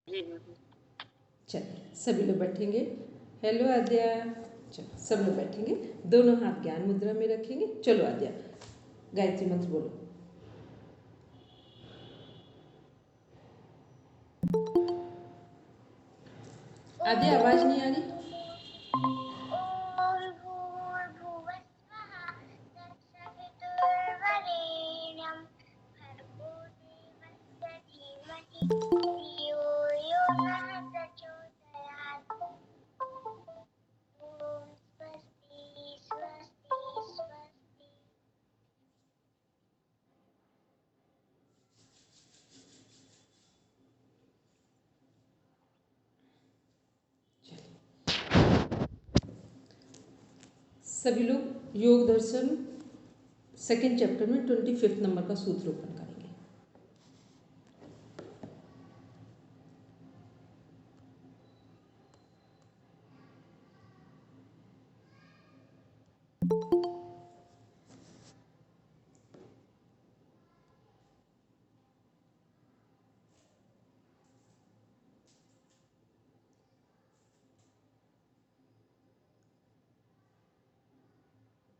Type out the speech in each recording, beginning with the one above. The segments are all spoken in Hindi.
जी। चलिए सभी लोग बैठेंगे। हेलो आद्या। चलो सब लोग बैठेंगे, दोनों हाथ ज्ञान मुद्रा में रखेंगे। चलो आद्या गायत्री मंत्र बोलो। आद्या आवाज नहीं आ रही। सभी लोग योग दर्शन सेकंड चैप्टर में 25 नंबर का सूत्र ओपन करेंगे।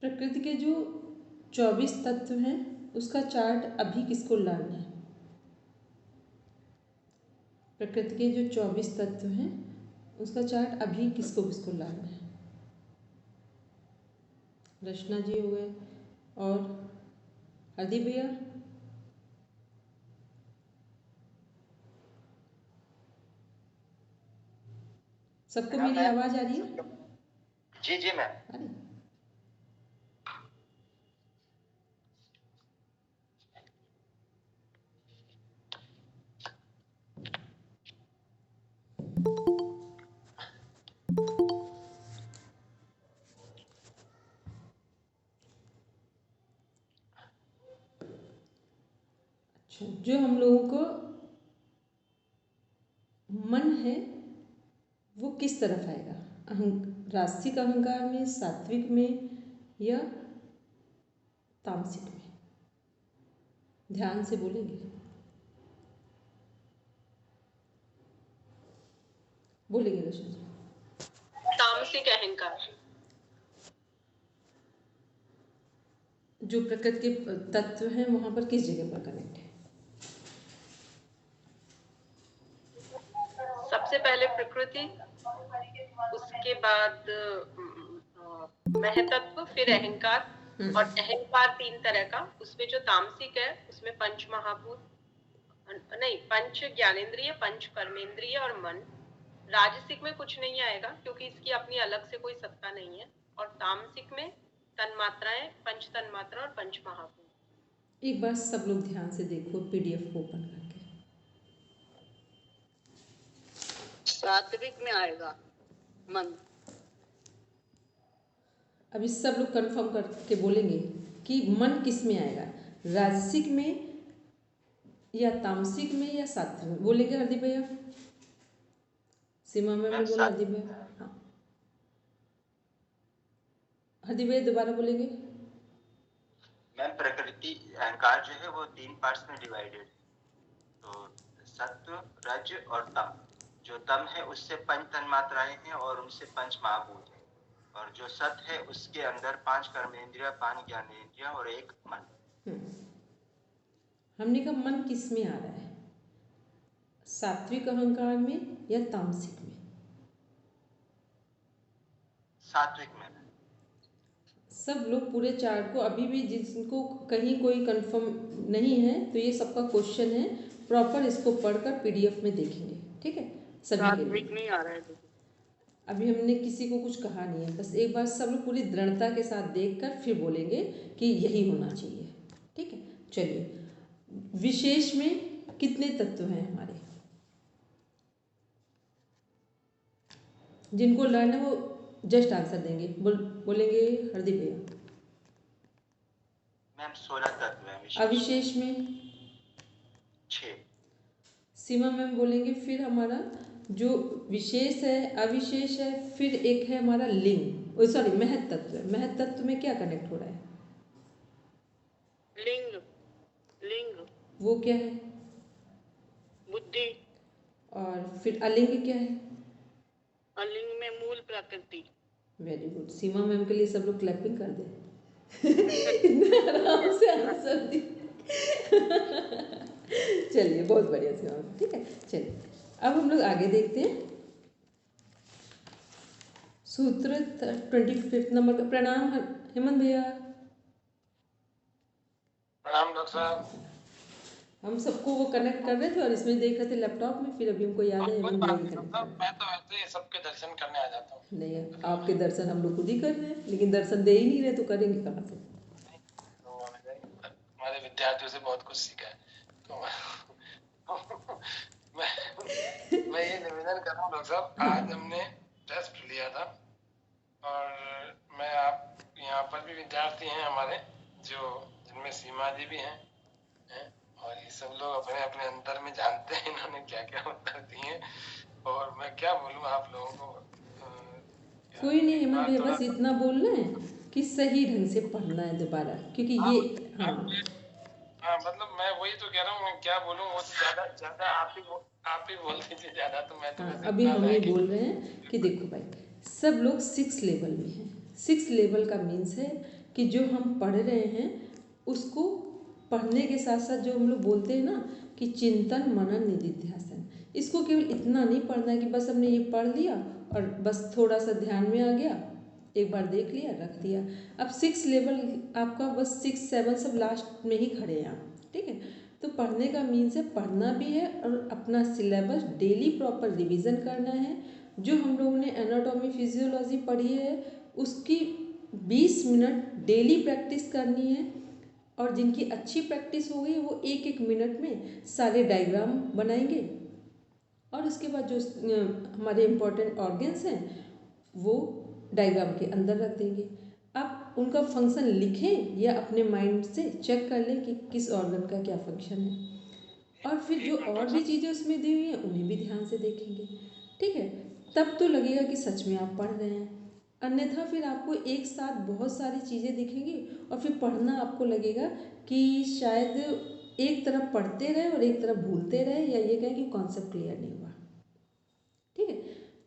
प्रकृति के जो 24 तत्व हैं उसका चार्ट अभी किसको लाना है? प्रकृति के जो 24 तत्व हैं उसका चार्ट अभी किसको किसको लाना है? रचना जी हो गए और हरदीप भैया। सबको मेरी आवाज आ रही है? जी जी मैम। अरे अच्छा, जो हम लोगों को मन है वो किस तरफ आएगा? रास्तिक अहंकार में, सात्विक में या तामसिक में? ध्यान से बोलेंगे, बोलेंगे रचना जी। तामसिक अहंकार। जो प्रकृति के तत्व हैं वहां पर किस जगह पर कनेक्ट है? सबसे पहले प्रकृति, उसके बाद महतत्व, फिर अहंकार। और अहंकार 3 तरह का, उसमें जो तामसिक है उसमें पंच महाभूत, नहीं, पंच ज्ञानेंद्रिय, पंच कर्मेंद्रिय और मन। राजसिक में कुछ नहीं आएगा क्योंकि इसकी अपनी अलग से कोई सत्ता नहीं है। और तामसिक में तन्मात्राएं, पंच तन्मात्रा और पंच महाभूत। एक बार सब लोग ध्यान से देखो पीडीएफ को ओपन करके। सात्विक में आएगा मन। अभी सब लोग कंफर्म करके बोलेंगे कि मन किस में आएगा, राजसिक में या तामसिक में या सात्विक में? बोलेंगे हरदीप भैया। सीमा मैम ने बोला, हरदीप भैया। हाँ हरदीप भैया दोबारा बोलेंगे। मैम प्रकृति अहंकार जो है वो 3 पार्ट्स में डिवाइडेड है। तो सत्व, रज और तम। जो तम है उससे पंच तन्मात्राएं हैं और उनसे पंच महाभूत है। और जो सत है उसके अंदर 5 कर्मेंद्रिय, 5 ज्ञानेंद्रिय और 1 मन। हमने कहा मन किस में आ रहा है, सात्विक अहंकार में या तामसिक में? सात्विक में। सब लोग पूरे चार्ट को, अभी भी जिनको कहीं कोई कंफर्म नहीं है तो ये सबका क्वेश्चन है, प्रॉपर इसको पढ़कर पीडीएफ में देखेंगे, ठीक है? सभी के लिए नहीं आ रहा है। अभी हमने किसी को कुछ कहा नहीं है, बस एक बार सब लोग पूरी दृढ़ता के साथ देखकर फिर बोलेंगे कि यही होना चाहिए, ठीक है? चलिए, विशेष में कितने तत्व हैं हमारे? जिनको लर्न है वो जस्ट आंसर देंगे। बोलेंगे हरदीप भैया। मैम 16 तत्व है। अविशेष में 6। सीमा मैम बोलेंगे। फिर हमारा जो विशेष है, अविशेष है, फिर एक है हमारा लिंग, सॉरी महत तत्व। महत तत्व में क्या कनेक्ट हो रहा है? लिंग। लिंग वो क्या है? बुद्धि। और फिर अलिंग क्या है? अलिंग में मूल प्रकृति। Very good. सीमा मैम के लिए सब लोग क्लैपिंग कर दे। इतना आराम से आंसर दी। चलिए बहुत बढ़िया सीमा मैम, ठीक है। चलिए अब हम लोग आगे देखते हैं। सूत्र 25 नंबर का। प्रणाम हेमंत भैया। प्रणाम डॉक्टर साहब। हम सबको वो कनेक्ट कर रहे थे और इसमें देख रहे थे लैपटॉप में, फिर अभी हमको याद है हेमंत भैया की कनेक्ट कर। मैं तो ऐसे ही सबके दर्शन करने आ जाता हूँ। नहीं, आपके दर्शन हम लोग खुद ही कर रहे हैं, लेकिन दर्शन दे ही नहीं रहे तो करेंगे कहाँ से? हमारे विद्यार्थियों से बहुत कुछ सीखा है तो मैं ये निवेदन कर रहा हूँ डॉक्टर साहब, आज हमने टेस्ट लिया था और मैं आप यहाँ पर भी विद्यार्थी हैं हमारे, जो जिनमें सीमा जी भी हैं, और ये सब लोग अपने अपने अंतर में जानते हैं इन्होंने क्या क्या उत्तर दिए हैं, और मैं क्या बोलूँ आप लोगों को। कोई नहीं हेमंत भैया, बस इतना बोलना है कि सही ढंग से पढ़ना है दोबारा, क्योंकि ये हाँ मतलब मैं वही तो कह रहा हूँ, मैं क्या बोलूँ, वो ज्यादा आप ही बोल दीजिए ज्यादा, तो मैं तो अभी हम ही बोल रहे हैं कि देखो भाई, सब लोग 6 लेवल में हैं। 6 लेवल का मीन्स है कि जो हम पढ़ रहे हैं उसको पढ़ने के साथ साथ जो हम लोग बोलते हैं ना कि चिंतन मनन निधिध्यासन, इसको केवल इतना नहीं पढ़ना है कि बस हमने ये पढ़ लिया और बस थोड़ा सा ध्यान में आ गया, एक बार देख लिया रख दिया। अब 6 लेवल आपका बस 6, 7 सब लास्ट में ही खड़े हैं आप, ठीक है। तो पढ़ने का मीन्स है पढ़ना भी है और अपना सिलेबस डेली प्रॉपर रिवीजन करना है। जो हम लोगों ने एनाटॉमी फिजियोलॉजी पढ़ी है उसकी 20 मिनट डेली प्रैक्टिस करनी है, और जिनकी अच्छी प्रैक्टिस हो गई वो 1-1 मिनट में सारे डायग्राम बनाएंगे, और उसके बाद जो हमारे इम्पोर्टेंट ऑर्गन्स हैं वो डायग्राम के अंदर रख देंगे। आप उनका फंक्शन लिखें या अपने माइंड से चेक कर लें कि किस ऑर्गन का क्या फंक्शन है, और फिर जो और भी चीज़ें उसमें दी हुई हैं उन्हें भी ध्यान से देखेंगे, ठीक है। तब तो लगेगा कि सच में आप पढ़ रहे हैं, अन्यथा फिर आपको एक साथ बहुत सारी चीज़ें दिखेंगी और फिर पढ़ना आपको लगेगा कि शायद एक तरफ पढ़ते रहे और एक तरफ भूलते रहे, या ये कहें कि कॉन्सेप्ट क्लियर नहीं हुआ, ठीक है।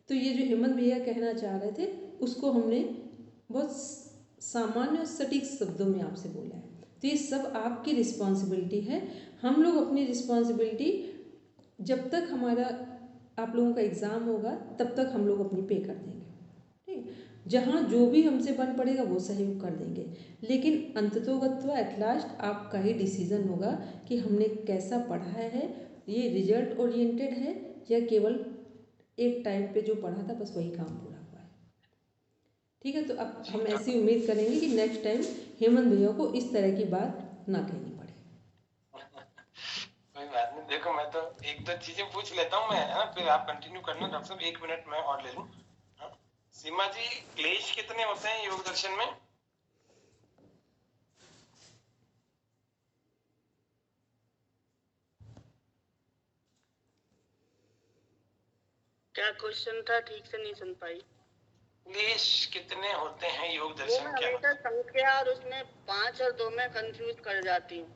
तो ये जो हेमंत भैया कहना चाह रहे थे उसको हमने बहुत सामान्य और सटीक शब्दों में आपसे बोला है। तो ये सब आपकी रिस्पॉन्सिबिलिटी है। हम लोग अपनी रिस्पॉन्सिबिलिटी जब तक हमारा आप लोगों का एग्ज़ाम होगा तब तक हम लोग अपनी पे कर देंगे, ठीक। जहाँ जो भी हमसे बन पड़ेगा वो सहयोग कर देंगे, लेकिन अंततोगत्वा एट लास्ट आपका ही डिसीज़न होगा कि हमने कैसा पढ़ा है, ये रिजल्ट ओरिएंटेड है या केवल एक टाइम पे जो पढ़ा था बस वही काम पूरा हुआ है, ठीक है। तो अब हम ऐसी उम्मीद करेंगे कि नेक्स्ट टाइम हेमंत भैया को इस तरह की बात ना कहनी पड़े। कोई बात नहीं, देखो मैं तो 1-2 चीजें पूछ लेता हूँ मैं, है ना, फिर आप कंटिन्यू करना डॉक्टर साहब, 1 मिनट मैं और ले लूँ। सीमा जी, क्लेश कितने होते हैं योग दर्शन में? क्या क्वेश्चन था, ठीक से नहीं सुन पाई। क्लेश कितने होते हैं योग दर्शन वो के? हमेशा संख्या और उसमें 5 और 2 में कंफ्यूज कर जाती हूँ।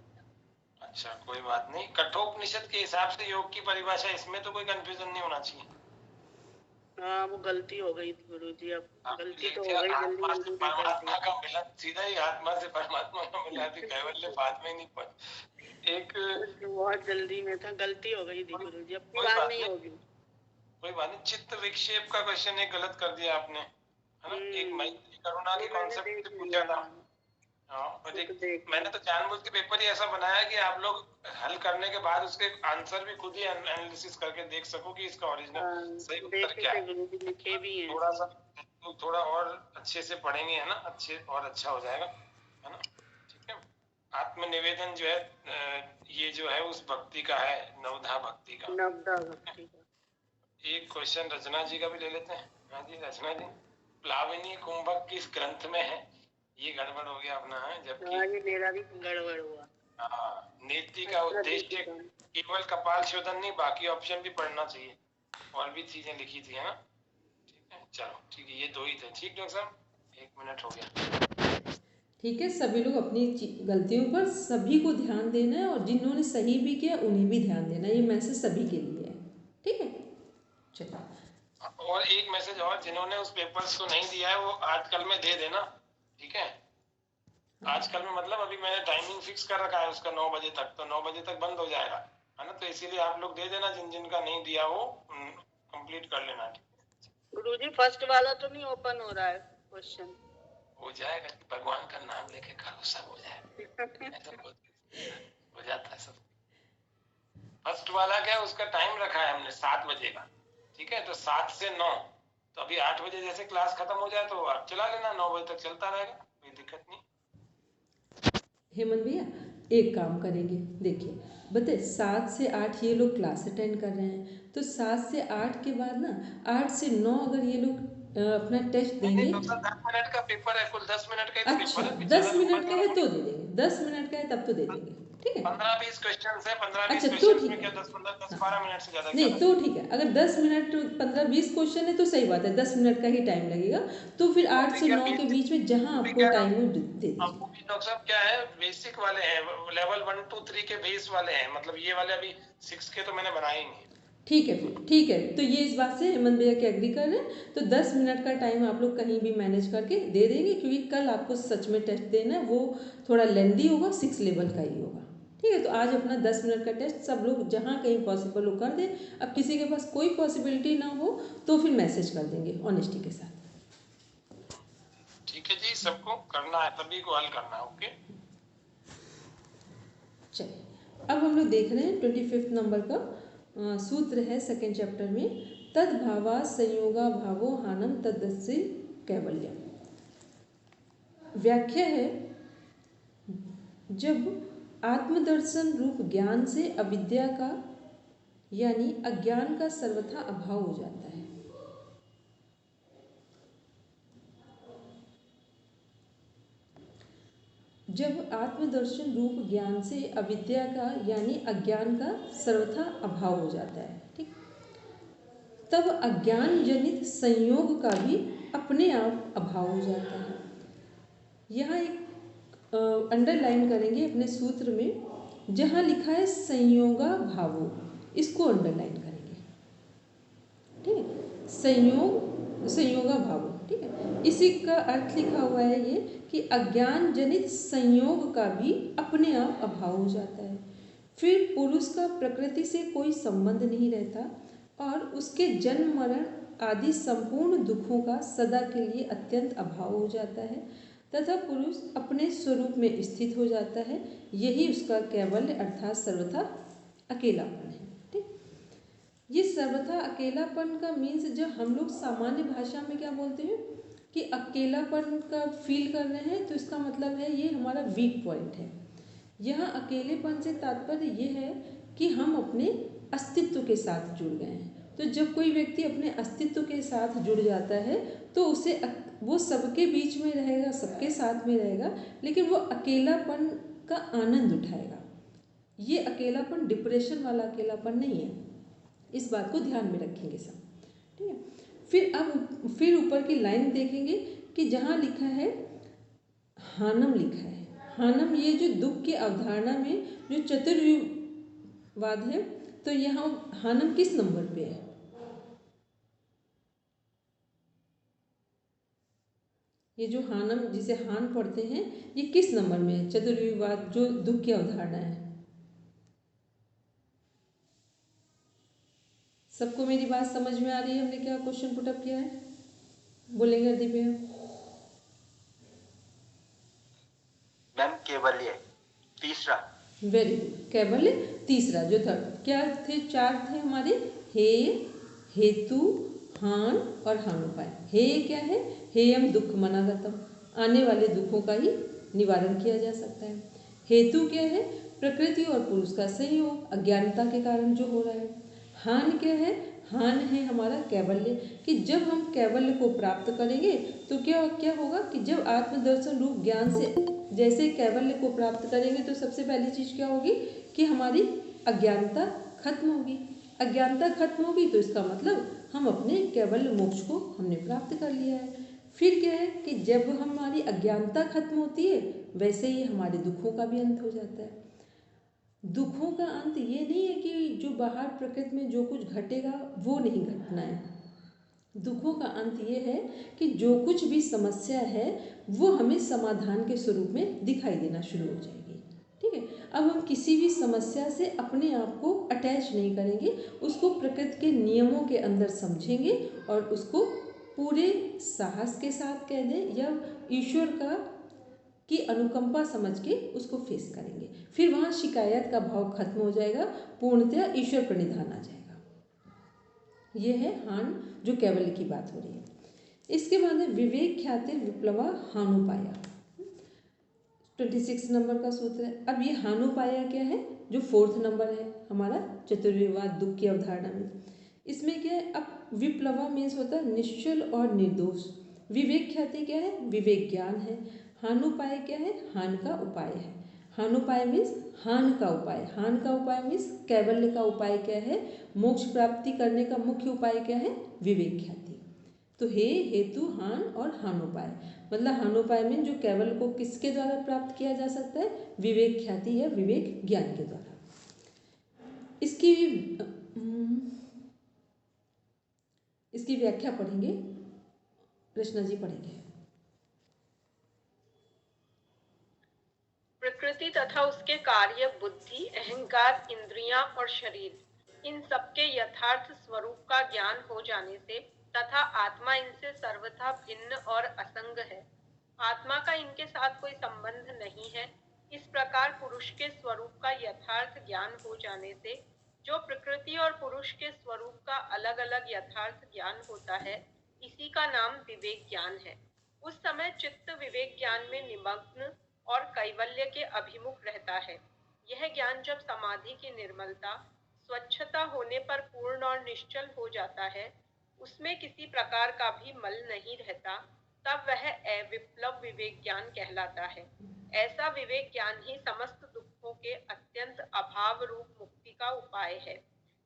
अच्छा कोई बात नहीं, कठोपनिषद के हिसाब से योग की परिभाषा, इसमें तो कोई कंफ्यूजन नहीं होना चाहिए। हाँ वो गलती हो गई थी गुरुजी, अब गलती तो हो गई, आत्मा से जल्दी परमात्मा का मिलन, सीधा ही आत्मा से परमात्मा का मिलन, कैवल्य बाद में नहीं पहुंच, एक बहुत जल्दी में था, गलती हो गई थी गुरुजी, अब की बार नहीं होगी। कोई बात नहीं। चित्त विक्षेप का क्वेश्चन एक गलत कर दिया आपने, है ना। एक मैत्री करुणा के कॉन्सेप्ट से पूछा था। हाँ, और एक मैंने तो जानबूझ के पेपर ही ऐसा बनाया कि आप लोग हल करने के बाद उसके आंसर भी खुद ही एनालिसिस करके देख सको कि इसका ओरिजिनल सही उत्तर क्या है। लिखे भी हैं। थोड़ा सा थोड़ा और अच्छे से पढ़ेंगे, है ना, अच्छे और अच्छा हो जाएगा, है ना, ठीक है। आत्मनिवेदन जो है ये जो है उस भक्ति का है, नवधा भक्ति का। नवधा भक्ति का। एक क्वेश्चन रचना जी का भी ले लेते हैं। हाँ जी रचना जी, प्लाविनी कुंभक किस ग्रंथ में है? ये गड़बड़ हो गया अपना है, जबकि ये मेरा भी गड़बड़ हुआ। हाँ, नीति का उद्देश्य केवल कपाल शोधन नहीं, बाकी ऑप्शन भी पढ़ना चाहिए, और भी चीजें लिखी थी, है ना, ठीक है। चलो ठीक है, ये 2 ही थे, ठीक डॉक्टर साहब, 1 मिनट हो गया, ठीक है। सभी लोग अपनी गलतियों पर सभी को ध्यान देना है, और जिन्होंने सही भी किया उन्हें भी ध्यान देना है, ये मैसेज सभी के लिए है, ठीक है। चलिए। और एक मैसेज और, जिन्होंने उस पेपर्स को नहीं दिया है वो आज कल में दे देना, ठीक है? आज कल में मतलब अभी मैंने टाइमिंग फिक्स कर रखा है उसका 9 बजे तक, तो 9 बजे तक बंद हो जाएगा, है ना? तो इसीलिए आप लोग दे देना, जिन जिनका नहीं दिया वो कंप्लीट कर लेना। गुरुजी फर्स्ट वाला तो नहीं ओपन हो रहा है क्वेश्चन? हो जाएगा, भगवान का नाम लेके करो, सब हो जाएगा। ऐसा हो जाता है सब। फर्स्ट वाला क्या है, उसका टाइम रखा है हमने 7 बजे का, ठीक है? तो 7 से 9, तो अभी 8 बजे जैसे क्लास खत्म हो जाए तो आप चला लेना, 9 बजे तक चलता रहेगा, कोई दिक्कत नहीं। हेमंत भैया एक काम करेंगे, देखिए बताए 7 से 8 ये लोग क्लास अटेंड कर रहे हैं, तो 7 से 8 के बाद ना 8 से 9 अगर ये लोग अपना टेस्ट देंगे। तो 10 मिनट का पेपर है, कुल 10 मिनट का ही अच्छा, पेपर है। 10 मिनट का है तो दे देंगे, 10 मिनट का है तब तो दे देंगे, ठीक है? 15-20 क्वेश्चन है, 15-20 अच्छा तो क्वेश्चन ठीक में क्या है, 10-12 मिनट से ज्यादा नहीं क्या तो ठीक है, अगर 10 मिनट 15-20 क्वेश्चन है तो सही बात है, 10 मिनट का ही टाइम लगेगा, तो फिर 8 से 9 के बीच में जहाँ आपको टाइम हो दे दीजिए। डॉक्टर साहब क्या है, बेसिक वाले हैं, लेवल 1 2 3 के बेस वाले हैं, मतलब ये वाले अभी 6 के तो मैंने बनाए ही नहीं। ठीक है, फिर ठीक है, तो ये इस बात से हेमंत भैया के एग्री कर रहे हैं, तो 10 मिनट का टाइम आप लोग कहीं भी मैनेज करके दे देंगे, क्योंकि कल आपको सच में टेस्ट देना है, वो थोड़ा लेंदी होगा, 6 लेवल का ही होगा, ठीक है? तो आज अपना 10 मिनट का टेस्ट सब लोग जहाँ कहीं पॉसिबल हो कर दें। अब किसी के पास कोई पॉसिबिलिटी ना हो तो फिर मैसेज कर देंगे ऑनेस्टी के साथ। ठीक है जी, सबको करना है, सभी को हल करना है, ओके? चलिए, अब हम लोग देख रहे हैं 25 नंबर का सूत्र है सेकेंड चैप्टर में, तद्भावा संयोगा भावो हानम तदस्य कैवल्यम। व्याख्या है, जब आत्मदर्शन रूप ज्ञान से अविद्या का यानी अज्ञान का सर्वथा अभाव हो जाता है। जब आत्मदर्शन रूप ज्ञान से अविद्या का यानी अज्ञान का सर्वथा अभाव हो जाता है, ठीक? तब अज्ञान जनित संयोग का भी अपने आप अभाव हो जाता है। यहाँ एक अंडरलाइन करेंगे अपने सूत्र में, जहाँ लिखा है संयोगा भावो, इसको अंडरलाइन करेंगे, ठीक है? संयोगा भावो, ठीक है? इसी का अर्थ लिखा हुआ है ये कि अज्ञान जनित संयोग का भी अपने आप अभाव हो जाता है। फिर पुरुष का प्रकृति से कोई संबंध नहीं रहता और उसके जन्म मरण आदि संपूर्ण दुखों का सदा के लिए अत्यंत अभाव हो जाता है तथा पुरुष अपने स्वरूप में स्थित हो जाता है। यही उसका कैवल्य अर्थात सर्वथा अकेलापन है, ठीक? ये सर्वथा अकेलापन का मीन्स जो हम लोग सामान्य भाषा में क्या बोलते हैं कि अकेलापन का फील कर रहे हैं, तो इसका मतलब है ये हमारा वीक पॉइंट है। यहाँ अकेलेपन से तात्पर्य ये है कि हम अपने अस्तित्व के साथ जुड़ गए हैं। तो जब कोई व्यक्ति अपने अस्तित्व के साथ जुड़ जाता है तो उसे वो सबके बीच में रहेगा, सबके साथ में रहेगा, लेकिन वो अकेलापन का आनंद उठाएगा। ये अकेलापन डिप्रेशन वाला अकेलापन नहीं है, इस बात को ध्यान में रखेंगे सब, ठीक है? फिर ऊपर की लाइन देखेंगे कि जहाँ लिखा है हानम लिखा है, हानम ये जो दुख की अवधारणा में जो चतुर्युगवाद है, तो यहाँ हानम किस नंबर पे है? ये जो हानम जिसे हान पढ़ते हैं ये किस नंबर में है? चतुर्युगवाद जो दुख की अवधारणा है। सबको मेरी बात समझ में आ रही है? हमने क्या क्वेश्चन पुटअप किया है, बोलेंगे दिव्या? मैम केवल्य तीसरा। वेरी गुड, कैवल्य तीसरा। जो था क्या थे, 4 थे हमारे, हे, हेतु, हान और हानुपाय। हे क्या है? हेयम दुख मनागतम, आने वाले दुखों का ही निवारण किया जा सकता है। हेतु क्या है? प्रकृति और पुरुष का संयोग, अज्ञानता के कारण जो हो रहा है। हान क्या है? हान है हमारा कैवल्य, कि जब हम कैवल्य को प्राप्त करेंगे तो क्या होगा कि जब आत्मदर्शन रूप ज्ञान से जैसे कैवल्य को प्राप्त करेंगे तो सबसे पहली चीज़ क्या होगी कि हमारी अज्ञानता खत्म होगी। अज्ञानता खत्म होगी तो इसका मतलब हम अपने कैवल्य मोक्ष को हमने प्राप्त कर लिया है। फिर क्या है कि जब हमारी अज्ञानता खत्म होती है वैसे ही हमारे दुखों का भी अंत हो जाता है। दुखों का अंत ये नहीं है कि जो बाहर प्रकृति में जो कुछ घटेगा वो नहीं घटना है। दुखों का अंत ये है कि जो कुछ भी समस्या है वो हमें समाधान के स्वरूप में दिखाई देना शुरू हो जाएगी। ठीक है, अब हम किसी भी समस्या से अपने आप को अटैच नहीं करेंगे, उसको प्रकृति के नियमों के अंदर समझेंगे और उसको पूरे साहस के साथ कह दें या ईश्वर की अनुकंपा समझ के उसको फेस करेंगे। फिर वहाँ शिकायत का भाव खत्म हो जाएगा, पूर्णतया ईश्वर प्रणिधान आ जाएगा। ये है हान, जो कैवल्य की बात हो रही है। इसके बाद है विवेक ख्याति विप्लवा हानुपाया, 26 नंबर का सूत्र है। अब ये हानुपाया क्या है, जो 4th नंबर है हमारा चतुर्विवाद दुख की अवधारणा में। इसमें क्या है, अब विप्लवा मीन्स होता है निश्चल और निर्दोष। विवेक ख्याति क्या है, विवेक ज्ञान है। हानुपाय क्या है, हान का उपाय है। हानुपाय मीन्स हान का उपाय। हान का उपाय मीन्स कैवल्य का उपाय क्या है, मोक्ष प्राप्ति करने का मुख्य उपाय क्या है, विवेक ख्याति। तो हे हेतु हान और हानोपाय, मतलब हानोपाय में जो कैवल्य को किसके द्वारा प्राप्त किया जा सकता है, विवेक ख्याति या विवेक ज्ञान के द्वारा। इसकी व्याख्या पढ़ेंगे, कृष्णा जी पढ़ेंगे। प्रकृति तथा उसके कार्य, बुद्धि, अहंकार, इंद्रियां और शरीर, इन सबके यथार्थ स्वरूप का ज्ञान हो जाने से तथा आत्मा इनसे सर्वथा भिन्न और असंग है, आत्मा का इनके साथ कोई संबंध नहीं है, इस प्रकार पुरुष के स्वरूप का यथार्थ ज्ञान हो जाने से जो प्रकृति और पुरुष के स्वरूप का अलग अलग यथार्थ ज्ञान होता है, इसी का नाम विवेक ज्ञान है। उस समय चित्त विवेक ज्ञान में निमग्न और कैवल्य के अभिमुख रहता है। यह ज्ञान जब समाधि की निर्मलता, स्वच्छता होने पर पूर्ण और निश्चल हो जाता है, उसमें किसी प्रकार का भी मल नहीं रहता, तब वह अविप्लव विवेक ज्ञान कहलाता है। ऐसा विवेक ज्ञान ही समस्त दुखों के अत्यंत अभाव रूप मुक्ति का उपाय है।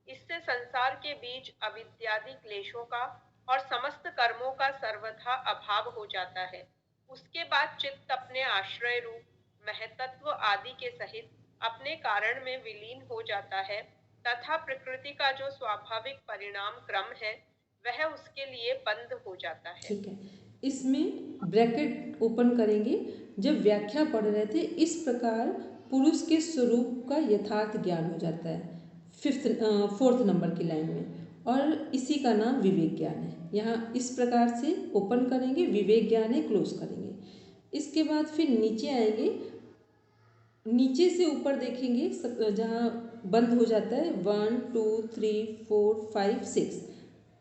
इससे संसार के बीच अविद्यादि क्लेशों का और समस्त कर्मों का सर्वथा अभाव हो जाता है। उसके बाद चित्त अपने आश्रय रूप महतत्व आदि के सहित अपने कारण में विलीन हो जाता है तथा प्रकृति का जो स्वाभाविक परिणाम क्रम है वह उसके लिए बंद हो जाता है। ठीक है, इसमें ब्रैकेट ओपन करेंगे। जब व्याख्या पढ़ रहे थे, इस प्रकार पुरुष के स्वरूप का यथार्थ ज्ञान हो जाता है 4th नंबर की लाइन में, और इसी का नाम विवेक ज्ञान है। यहाँ इस प्रकार से ओपन करेंगे, विवेक ज्ञान है, क्लोज करेंगे। इसके बाद फिर नीचे आएंगे, नीचे से ऊपर देखेंगे, जहाँ बंद हो जाता है 1 2 3 4 5 6,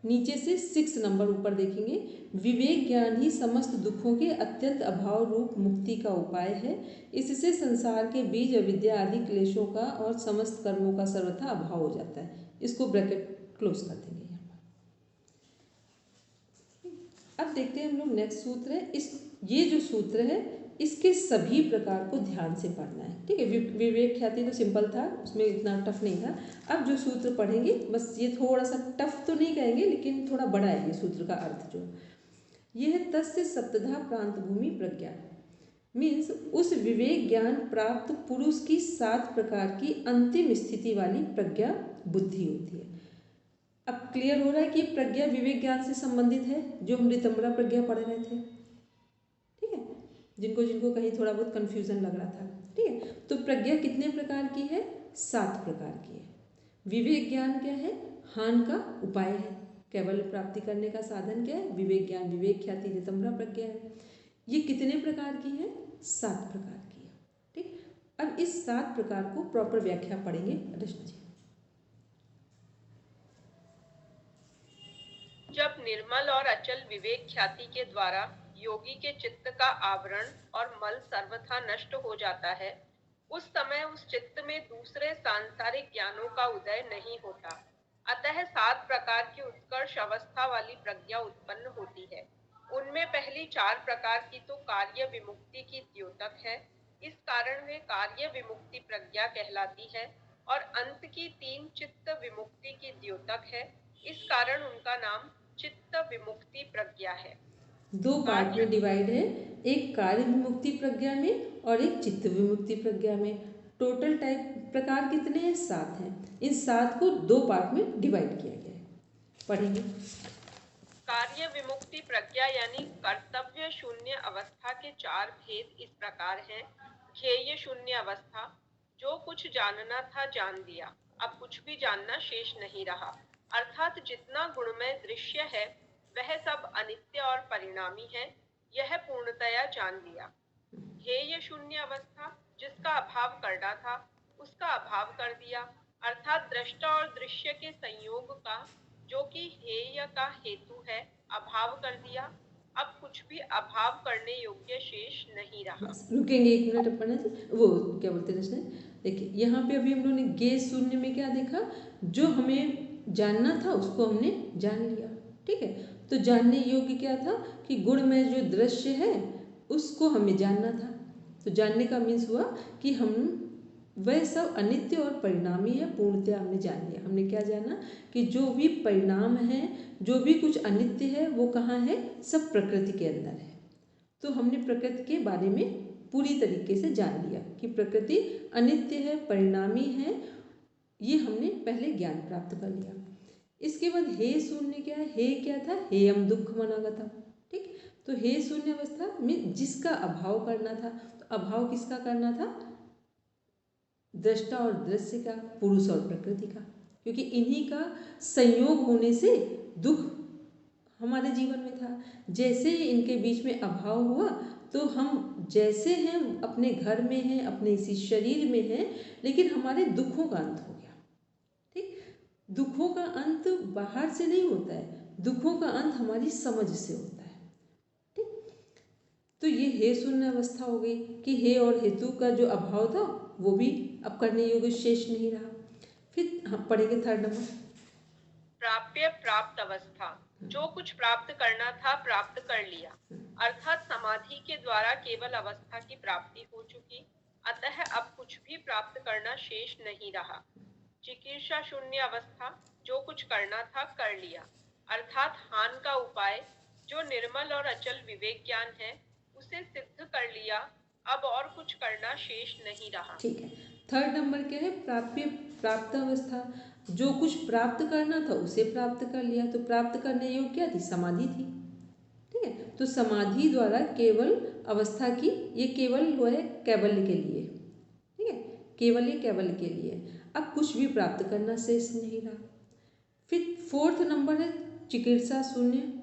नीचे से 6 नंबर ऊपर देखेंगे। विवेक ज्ञान ही समस्त दुखों के अत्यंत अभाव रूप मुक्ति का उपाय है। इससे संसार के बीज अविद्या आदि क्लेशों का और समस्त कर्मों का सर्वथा अभाव हो जाता है। इसको ब्रैकेट क्लोज कर देंगे यहाँ पर। अब देखते हैं हम लोग नेक्स्ट सूत्र है। ये जो सूत्र है इसके सभी प्रकार को ध्यान से पढ़ना है। ठीक है, विवेक ख्याति तो सिंपल था, उसमें इतना टफ नहीं था। अब जो सूत्र पढ़ेंगे, बस ये थोड़ा सा टफ तो नहीं कहेंगे, लेकिन थोड़ा बड़ा है ये सूत्र का अर्थ। जो ये है तस्य सप्तधा प्रांत भूमि प्रज्ञा, मीन्स उस विवेक ज्ञान प्राप्त पुरुष की 7 प्रकार की अंतिम स्थिति वाली प्रज्ञा बुद्धि होती है। अब क्लियर हो रहा है कि प्रज्ञा विवेक ज्ञान से संबंधित है, जो हम ऋतंबरा प्रज्ञा पढ़ रहे थे। ठीक है, जिनको कहीं थोड़ा बहुत कन्फ्यूजन लग रहा था। ठीक है, तो प्रज्ञा कितने प्रकार की है, 7 प्रकार की है। विवेक ज्ञान क्या है, हान का उपाय है। कैवल्य प्राप्ति करने का साधन क्या है, विवेक ज्ञान, विवेक ख्याति ऋतंबरा प्रज्ञा है। ये कितने प्रकार की है, 7 प्रकार की है। ठीक, अब इस 7 प्रकार को प्रॉपर व्याख्या पढ़ेंगे कृष्ण जी। जब निर्मल और अचल विवेक ख्याति के द्वारा योगी के चित्त का आवरण और मल सर्वथा नष्ट हो जाता है, उस समय उस चित्त में दूसरे सांसारिक ज्ञानों का उदय नहीं होता। अतः 7 प्रकार की उत्कर्ष अवस्था वाली प्रज्ञा उत्पन्न होती है। उनमें पहली 4 प्रकार की तो कार्य विमुक्ति की द्योतक है, इस कारण वे कार्य विमुक्ति प्रज्ञा कहलाती है, और अंत की 3 चित्त विमुक्ति की द्योतक है, इस कारण उनका नाम चित्त विमुक्ति प्रज्ञा है। 2 पार्ट में डिवाइड है, एक कार्य विमुक्ति प्रज्ञा में और एक चित्त विमुक्ति प्रज्ञा में। टोटल टाइप प्रकार कितने हैं? 7 हैं। इन 7 को 2 पार्ट में डिवाइड किया गया है। पढ़ेंगे। कार्य विमुक्ति प्रज्ञा यानी कर्तव्य शून्य अवस्था के 4 भेद इस प्रकार हैं। ध्येय शून्य अवस्था, जो कुछ जानना था जान लिया, अब कुछ भी जानना शेष नहीं रहा, अर्थात जितना गुणमय दृश्य है वह सब अनित्य और परिणामी है, यह पूर्णतया जान लिया। ध्येय शून्य अवस्था, जिसका अभाव करना था उसका अभाव कर दिया, अर्थात दृष्टा और दृश्य के संयोग का, जो कि हेय का हेतु है, अभाव कर दिया। अब कुछ भी अभाव करने योग्य शेष नहीं रहा। रुकेंगे 1 मिनट अपना जी, वो क्या बोलते हैं इसने, देखिए यहाँ पे अभी हम लोगों ने गे शून्य में क्या देखा, जो हमें जानना था उसको हमने जान लिया। ठीक है, तो जानने योग्य क्या था कि गुण में जो दृश्य है उसको हमें जानना था। तो जानने का मीन्स हुआ कि हम वह सब अनित्य और परिणामी है, पूर्णतया हमने जान लिया। हमने क्या जाना कि जो भी परिणाम है, जो भी कुछ अनित्य है, वो कहाँ है? सब प्रकृति के अंदर है। तो हमने प्रकृति के बारे में पूरी तरीके से जान लिया कि प्रकृति अनित्य है, परिणामी है, ये हमने पहले ज्ञान प्राप्त कर लिया। इसके बाद हे शून्य क्या है? हे क्या था? हेयम दुख मनागता। ठीक, तो हे शून्य अवस्था में जिसका अभाव करना था, तो अभाव किसका करना था? दृष्टा और दृश्य का, पुरुष और प्रकृति का, क्योंकि इन्हीं का संयोग होने से दुख हमारे जीवन में था। जैसे इनके बीच में अभाव हुआ तो हम जैसे हैं अपने घर में हैं, अपने इसी शरीर में हैं, लेकिन हमारे दुखों का अंत हो गया। ठीक, दुखों का अंत बाहर से नहीं होता है, दुखों का अंत हमारी समझ से होता है। ठीक, तो ये हे शून्य अवस्था हो गई कि हे और हेतु का जो अभाव था वो भी अब करने योग्य शेष नहीं रहा। फिर हम पढ़ेंगे 3rd नंबर, प्राप्य प्राप्त अवस्था, जो कुछ प्राप्त करना था प्राप्त कर लिया, अर्थात समाधि के द्वारा केवल अवस्था की प्राप्ति हो चुकी, अतः अब कुछ भी प्राप्त करना शेष नहीं रहा। चिकीर्षा शून्य अवस्था, जो कुछ करना था कर लिया, अर्थात हान का उपाय, जो निर्मल और अचल विवेक ज्ञान है, उसे सिद्ध कर लिया, अब और कुछ करना शेष नहीं रहा। ठीक है। 3rd नंबर क्या है? प्राप्य प्राप्त अवस्था, जो कुछ प्राप्त करना था उसे प्राप्त कर लिया। तो प्राप्त करने योग्य क्या थी? समाधि थी। ठीक है, तो समाधि द्वारा केवल अवस्था की, ये केवल वो है कैवल्य के लिए। ठीक है, केवल ये कैवल्य के लिए, अब कुछ भी प्राप्त करना शेष नहीं रहा। फिर 4th नंबर है चिकित्सा शून्य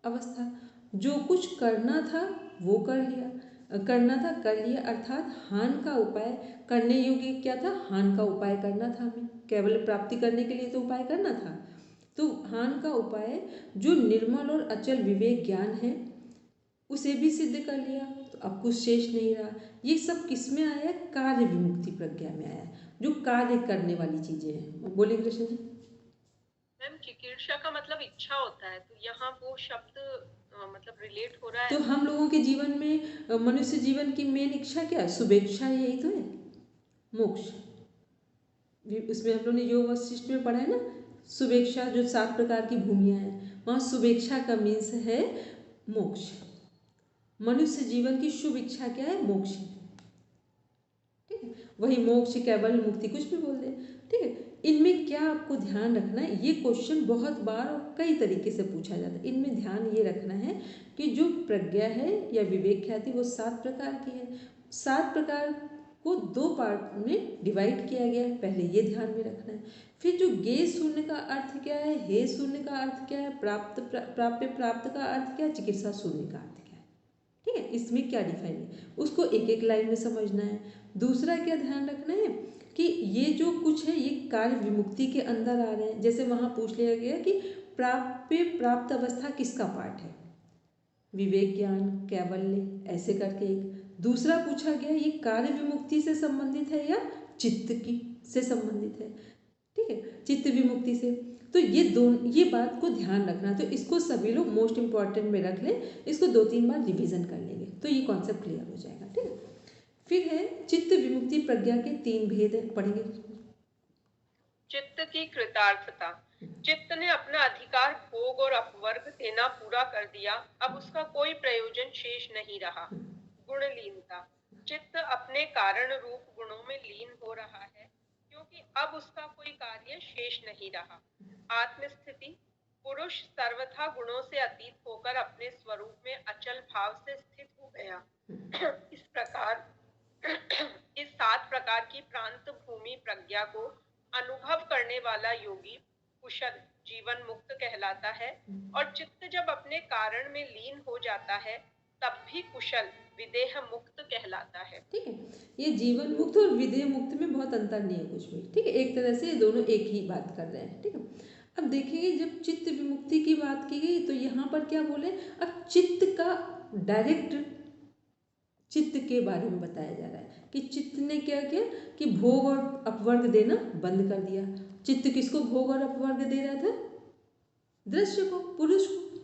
अवस्था, जो कुछ करना था वो कर लिया, करना था कर लिया, अर्थात हान का उपाय करने योग्य क्या था? हान का उपाय करना था हमें, केवल प्राप्ति करने के लिए तो उपाय करना था। तो हान का उपाय जो निर्मल और अचल विवेक ज्ञान है उसे भी सिद्ध कर लिया, तो अब कुछ शेष नहीं रहा। ये सब किस में आया? कार्य विमुक्ति प्रज्ञा में आया, जो कार्य करने वाली चीजें हैं। बोलिए कृष्ण जी। मैम, चिकीर्षा का मतलब इच्छा होता है, तो यहाँ वो शब्द मतलब रिलेट हो रहा है। तो हम लोगों के जीवन में मनुष्य जीवन की मेन इच्छा क्या है? शुभेच्छा, यही तो है, मोक्ष। उसमें हम लोगों ने योग वशिष्ठ में पढ़ा है ना, शुभेच्छा जो 7 प्रकार की भूमियाँ हैं, वहाँ शुभेच्छा का मीन्स है मोक्ष। मनुष्य जीवन की शुभ इच्छा क्या है? मोक्ष। ठीक है, वही मोक्ष, कैवल्य, मुक्ति, कुछ भी बोल दे। ठीक है, इनमें क्या आपको ध्यान रखना है? ये क्वेश्चन बहुत बार और कई तरीके से पूछा जाता है। इनमें ध्यान ये रखना है कि जो प्रज्ञा है या विवेक ख्याति वो 7 प्रकार की है। 7 प्रकार को 2 पार्ट में डिवाइड किया गया है, पहले ये ध्यान में रखना है। फिर जो गे शून्य का अर्थ क्या है, हे शून्य का अर्थ क्या है, प्राप्य प्राप्त का अर्थ क्या है, चिकित्सा शून्य का अर्थ क्या है। ठीक है, इसमें क्या डिफाइन है उसको एक एक लाइन में समझना है। दूसरा क्या ध्यान रखना है कि ये जो कुछ है ये कार्य विमुक्ति के अंदर आ रहे हैं। जैसे वहाँ पूछ लिया गया कि प्राप्य प्राप्त अवस्था किसका पार्ट है? विवेक ज्ञान, कैवल्य, ऐसे करके एक। दूसरा पूछा गया ये कार्य विमुक्ति से संबंधित है या चित्त की से संबंधित है। ठीक है, चित्त विमुक्ति से। तो ये बात को ध्यान रखना, तो इसको सभी लोग मोस्ट इंपॉर्टेंट में रख लें, इसको 2-3 बार रिवीजन कर लेंगे तो ये कॉन्सेप्ट क्लियर हो जाएगा। ठीक है, फिर है चित्त विमुक्ति प्रज्ञा के 3 भेद हैं, पढ़ेंगे। चित्त की कृतार्थता, चित्त ने अपना अधिकार भोग और अपवर्ग देना पूरा कर दिया, अब उसका कोई प्रयोजन शेष नहीं रहा। गुणलीनता, चित्त अपने कारण रूप गुण गुणों में लीन हो रहा है, क्योंकि अब उसका कोई कार्य शेष नहीं रहा। आत्मस्थिति, पुरुष सर्वथा गुणों से अतीत होकर अपने स्वरूप में अचल भाव से स्थित हो गया। इस प्रकार इस 7 प्रकार की प्रांत भूमि प्रज्ञा को अनुभव करने वाला योगी कुशल जीवन मुक्त कहलाता है, और चित्त जब अपने कारण में लीन हो जाता है तब भी कुशल विदेह मुक्त कहलाता है। ठीक है, ये जीवन मुक्त और विदेह मुक्त में बहुत अंतर नहीं है कुछ भी। ठीक है, एक तरह से ये दोनों एक ही बात कर रहे हैं। ठीक है, अब देखिए जब चित्त विमुक्ति की बात की गई तो यहाँ पर क्या बोले, अब चित्त का डायरेक्ट चित्त के बारे में बताया जा रहा है कि चित्त ने क्या किया कि भोग और अपवर्ग देना बंद कर दिया। चित्त किसको भोग और अपवर्ग दे रहा था? दृश्य को, पुरुष को,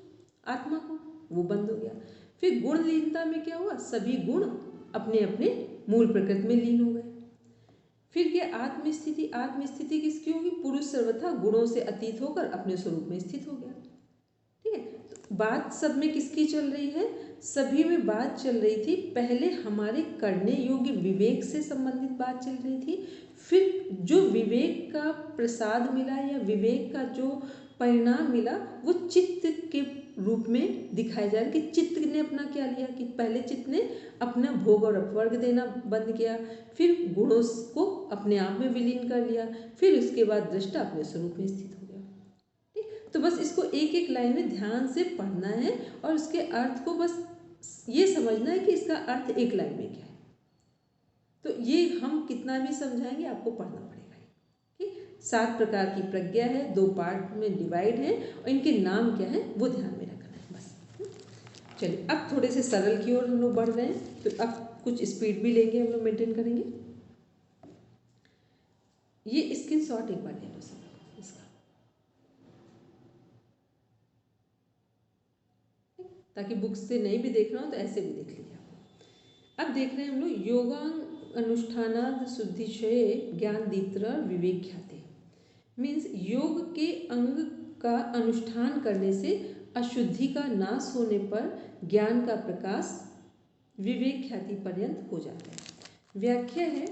आत्मा को, वो बंद हो गया। फिर गुण लीनता में क्या हुआ, सभी गुण अपने अपने मूल प्रकृति में लीन हो गए। फिर क्या आत्मस्थिति, आत्मस्थिति किसकी होगी? पुरुष सर्वथा गुणों से अतीत होकर अपने स्वरूप में स्थित हो गया। ठीक है, तो बात सब में किसकी चल रही है? सभी में बात चल रही थी, पहले हमारे करने योग्य विवेक से संबंधित बात चल रही थी। फिर जो विवेक का प्रसाद मिला या विवेक का जो परिणाम मिला वो चित्त के रूप में दिखाया जा रहा है कि चित्त ने अपना क्या लिया कि पहले चित्त ने अपना भोग और अपवर्ग देना बंद किया, फिर गुणों को अपने आप में विलीन कर लिया, फिर उसके बाद दृष्टा अपने स्वरूप में स्थित हो गया। ठीक, तो बस इसको एक एक लाइन में ध्यान से पढ़ना है और उसके अर्थ को बस ये समझना है कि इसका अर्थ एक लाइन में क्या है। तो ये हम कितना भी समझाएंगे आपको पढ़ना पड़ेगा। ठीक, 7 प्रकार की प्रज्ञा है, 2 पार्ट में डिवाइड है और इनके नाम क्या है वो ध्यान में रखना है बस। चलिए अब थोड़े से सरल की ओर हम लोग बढ़ रहे हैं, तो अब कुछ स्पीड भी लेंगे, हम लोग मेंटेन करेंगे। ये स्क्रीनशॉट एक बार ले लो सब इसका, ताकि बुक्स से नहीं भी देखना हो तो ऐसे भी देख लीजिए आप। अब देख रहे हैं हम लोग योगांग अनुष्ठानाद शुद्धिशय ज्ञान दीप्तर विवेक ख्याति। मीन्स योग के अंग का अनुष्ठान करने से अशुद्धि का नाश होने पर ज्ञान का प्रकाश विवेक ख्याति पर्यंत हो जाता है। व्याख्या है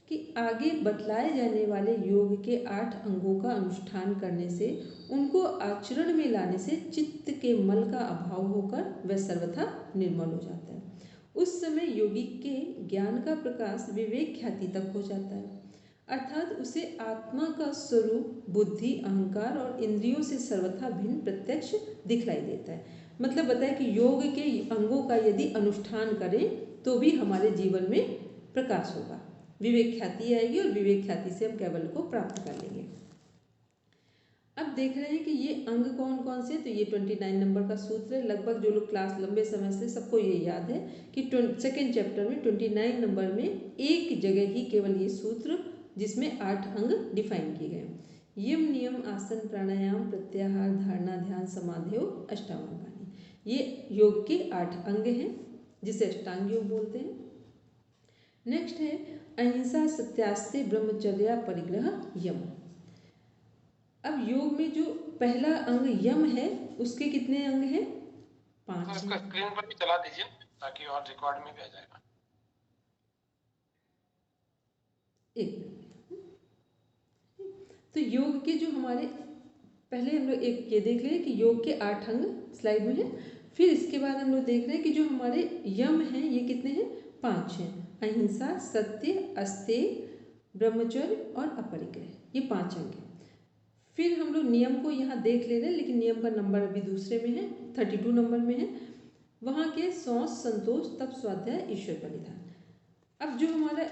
कि आगे बतलाए जाने वाले योग के 8 अंगों का अनुष्ठान करने से उनको आचरण में लाने से चित्त के मल का अभाव होकर वह सर्वथा निर्मल हो जाता है। उस समय योगी के ज्ञान का प्रकाश विवेक ख्याति तक हो जाता है, अर्थात उसे आत्मा का स्वरूप बुद्धि, अहंकार और इंद्रियों से सर्वथा भिन्न प्रत्यक्ष दिखलाई देता है। मतलब बताया कि योग के अंगों का यदि अनुष्ठान करें तो भी हमारे जीवन में प्रकाश होगा, विवेक ख्याति आएगी और विवेक ख्याति से हम केवल को प्राप्त कर लेंगे। अब देख रहे हैं कि ये अंग कौन कौन से, तो ये 29 नंबर का सूत्र है। लगभग जो लोग क्लास लंबे समय से, सबको ये याद है कि 2nd चैप्टर में 29 नंबर में एक जगह ही केवल ये सूत्र जिसमें 8 अंग डिफाइन किए गए। यम, नियम, आसन, प्राणायाम, प्रत्याहार, धारणा, ध्यान, समाधि और अष्टांगानी, ये योग के 8 अंग हैं जिसे अष्टांग योग बोलते हैं। नेक्स्ट है अहिंसा, सत्यास्ते, ब्रह्मचर्या, परिग्रह, यम। अब योग में जो पहला अंग यम है उसके कितने अंग हैं? 5। तो इसको स्क्रीन पर भी चला दीजिए ताकि और रिकॉर्ड में भी आ जाएगा। एक मिनट। तो योग के जो हमारे पहले हम लोग एक ये देख लें कि योग के 8 अंग स्लाइड में है। फिर इसके बाद हम लोग देख रहे हैं कि जो हमारे यम हैं ये कितने हैं? 5 हैं। अहिंसा, सत्य, अस्तेय, ब्रह्मचर्य और अपरिग्रह, ये 5 अंग हैं। फिर हम लोग नियम को यहाँ देख ले रहे हैं, लेकिन नियम का नंबर अभी दूसरे में है, 32 नंबर में है। वहाँ के सौंस, संतोष, तप, स्वाध्याय, ईश्वर परिधान। अब जो हमारा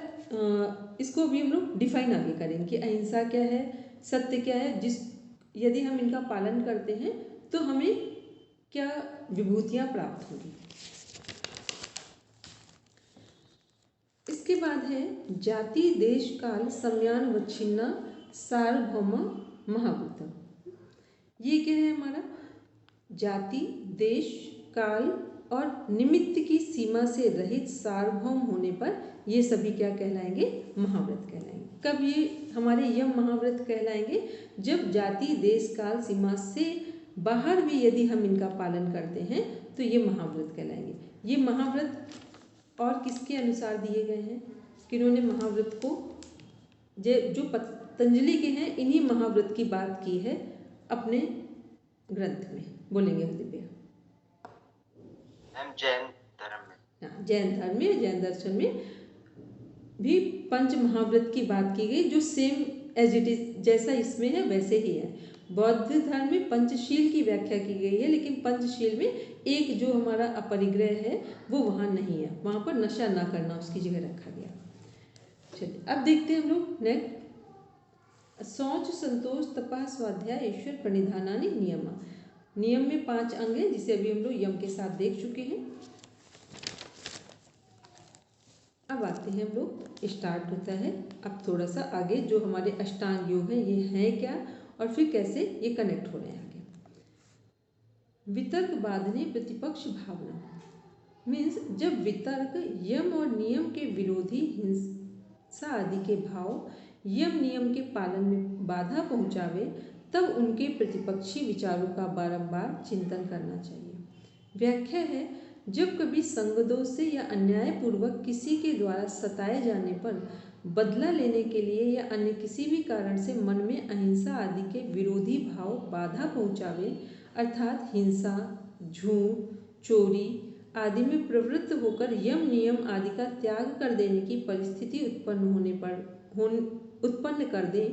इसको भी हम लोग डिफाइन आगे करेंगे कि अहिंसा क्या है, सत्य क्या है, जिस यदि हम इनका पालन करते हैं तो हमें क्या विभूतियाँ प्राप्त होंगी। इसके बाद है जाति, देश, काल, सम्यान, वच्छिन्ना, सार्वभौम, महाभूतम। ये क्या है हमारा? जाति, देश, काल और निमित्त की सीमा से रहित सार्वभौम होने पर ये सभी क्या कहलाएंगे? महाव्रत कहलाएंगे। कब ये हमारे यम महाव्रत कहलाएंगे? जब जाति, देश, काल, सीमा से बाहर भी यदि हम इनका पालन करते हैं तो ये महाव्रत कहलाएंगे। ये महाव्रत और किसके अनुसार दिए गए हैं? किन्होंने महाव्रत को जो पतंजलि के हैं इन्हीं महाव्रत की बात की है अपने ग्रंथ में। बोलेंगे दिव्या। जैन धर्म में, हाँ, जैन धर्म में, जैन दर्शन में भी पंच महाव्रत की बात की गई, जो सेम एज इट इज जैसा इसमें है वैसे ही है। बौद्ध धर्म में पंचशील की व्याख्या की गई है, लेकिन पंचशील में एक जो हमारा अपरिग्रह है वो वहाँ नहीं है, वहाँ पर नशा ना करना उसकी जगह रखा गया। चलिए अब देखते हैं हम लोग नेक्स्ट। शौच, संतोष, तपा, स्वाध्याय, ईश्वर प्रणिधानानि नियमा। नियम में 5 अंग हैं जिसे अभी हम लोग यम के साथ देख चुके हैं। अब आते हैं हम लोग, स्टार्ट होता है अब थोड़ा सा आगे जो हमारे अष्टांग योग है ये है क्या और फिर कैसे ये कनेक्ट हो रहे हैं आगे। वितर्क बाधने प्रतिपक्ष भावना मीन्स जब वितर्क यम और नियम के विरोधी हिंसा आदि के भाव यम नियम के पालन में बाधा पहुंचावे तब उनके प्रतिपक्षी विचारों का बारंबार चिंतन करना चाहिए। व्याख्या है, जब कभी संगदोष से या अन्यायपूर्वक किसी के द्वारा सताए जाने पर बदला लेने के लिए या अन्य किसी भी कारण से मन में अहिंसा आदि के विरोधी भाव बाधा पहुंचावे, अर्थात हिंसा, झूठ, चोरी आदि में प्रवृत्त होकर यम नियम आदि का त्याग कर देने की परिस्थिति उत्पन्न कर दे,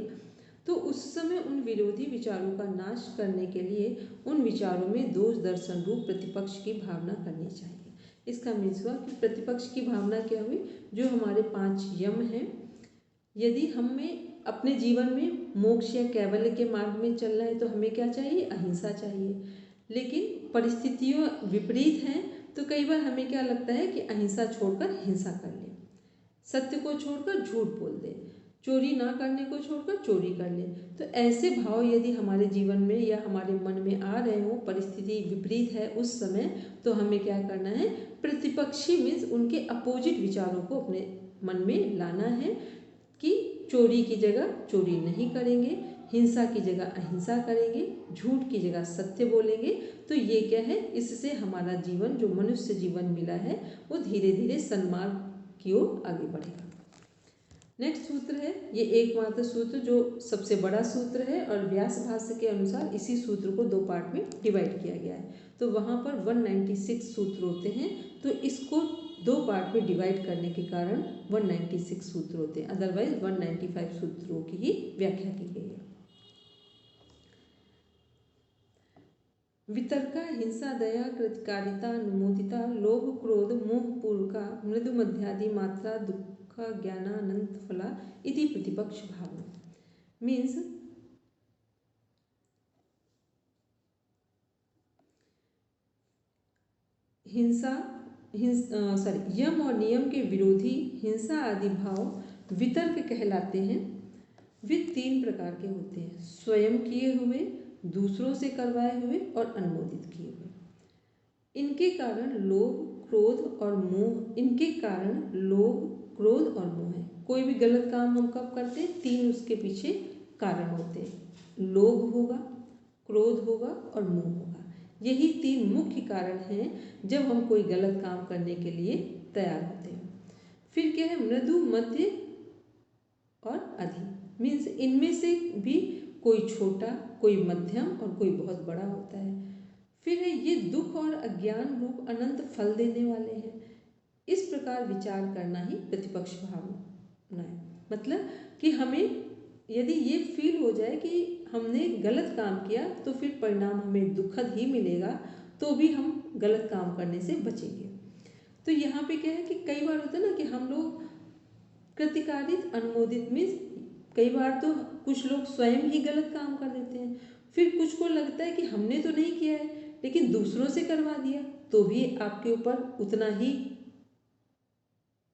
तो उस समय उन विरोधी विचारों का नाश करने के लिए उन विचारों में दोष दर्शन रूप प्रतिपक्ष की भावना करनी चाहिए। इसका मीन्स हुआ कि प्रतिपक्ष की भावना क्या हुई, जो हमारे 5 यम हैं, यदि हमें अपने जीवन में मोक्ष या कैवल्य के मार्ग में चलना है तो हमें क्या चाहिए, अहिंसा चाहिए। लेकिन परिस्थितियों विपरीत हैं तो कई बार हमें क्या लगता है कि अहिंसा छोड़कर हिंसा कर ले, सत्य को छोड़कर झूठ बोल दे, चोरी ना करने को छोड़कर चोरी कर ले। तो ऐसे भाव यदि हमारे जीवन में या हमारे मन में आ रहे हो, परिस्थिति विपरीत है उस समय, तो हमें क्या करना है, प्रतिपक्षी मीन्स उनके अपोजिट विचारों को अपने मन में लाना है कि चोरी की जगह चोरी नहीं करेंगे, हिंसा की जगह अहिंसा करेंगे, झूठ की जगह सत्य बोलेंगे। तो ये क्या है, इससे हमारा जीवन जो मनुष्य जीवन मिला है वो धीरे धीरे सन्मार्ग की ओर आगे बढ़ेगा। नेक्स्ट सूत्र है, ये एकमात्र सूत्र जो सबसे बड़ा सूत्र है और व्यास भाष्य के अनुसार इसी सूत्र को 2 पार्ट में डिवाइड किया गया है। तो वहाँ पर 196 सूत्र होते हैं, तो इसको 2 पार्ट में डिवाइड करने के कारण 196 सूत्र होते हैं, अदरवाइज 195 सूत्रों की ही व्याख्या की गई है। वितर्का, हिंसा, दया, कृतकारिता, अनुमोदिता, लोभ, क्रोध, मोह, पूर्वका, मृदु मध्यादि मात्रा, दुख, ज्ञानानंत फला इति प्रतिपक्ष भावना मीन्स यम और नियम के विरोधी हिंसा आदि भाव वितर्क कहलाते हैं। वे 3 प्रकार के होते हैं, स्वयं किए हुए, दूसरों से करवाए हुए और अनुमोदित किए हुए। इनके कारण लोभ, क्रोध और मोह है। कोई भी गलत काम हम कब करते हैं, 3 उसके पीछे कारण होते हैं, लोभ होगा, क्रोध होगा और मोह होगा। यही 3 मुख्य कारण हैं जब हम कोई गलत काम करने के लिए तैयार होते हैं। फिर क्या है, मृदु, मध्य और अधिक मीन्स इनमें से भी कोई छोटा, कोई मध्यम और कोई बहुत बड़ा होता है। फिर है ये दुख और अज्ञान रूप अनंत फल देने वाले हैं। इस प्रकार विचार करना ही प्रतिपक्ष भावना है। मतलब कि हमें यदि ये फील हो जाए कि हमने गलत काम किया तो फिर परिणाम हमें दुखद ही मिलेगा, तो भी हम गलत काम करने से बचेंगे। तो यहाँ पे क्या है कि कई बार होता है ना कि हम लोग कृतिकारित, अनुमोदित मीन्स कई बार तो कुछ लोग स्वयं ही गलत काम कर देते हैं, फिर कुछ को लगता है कि हमने तो नहीं किया है लेकिन दूसरों से करवा दिया, तो भी आपके ऊपर उतना ही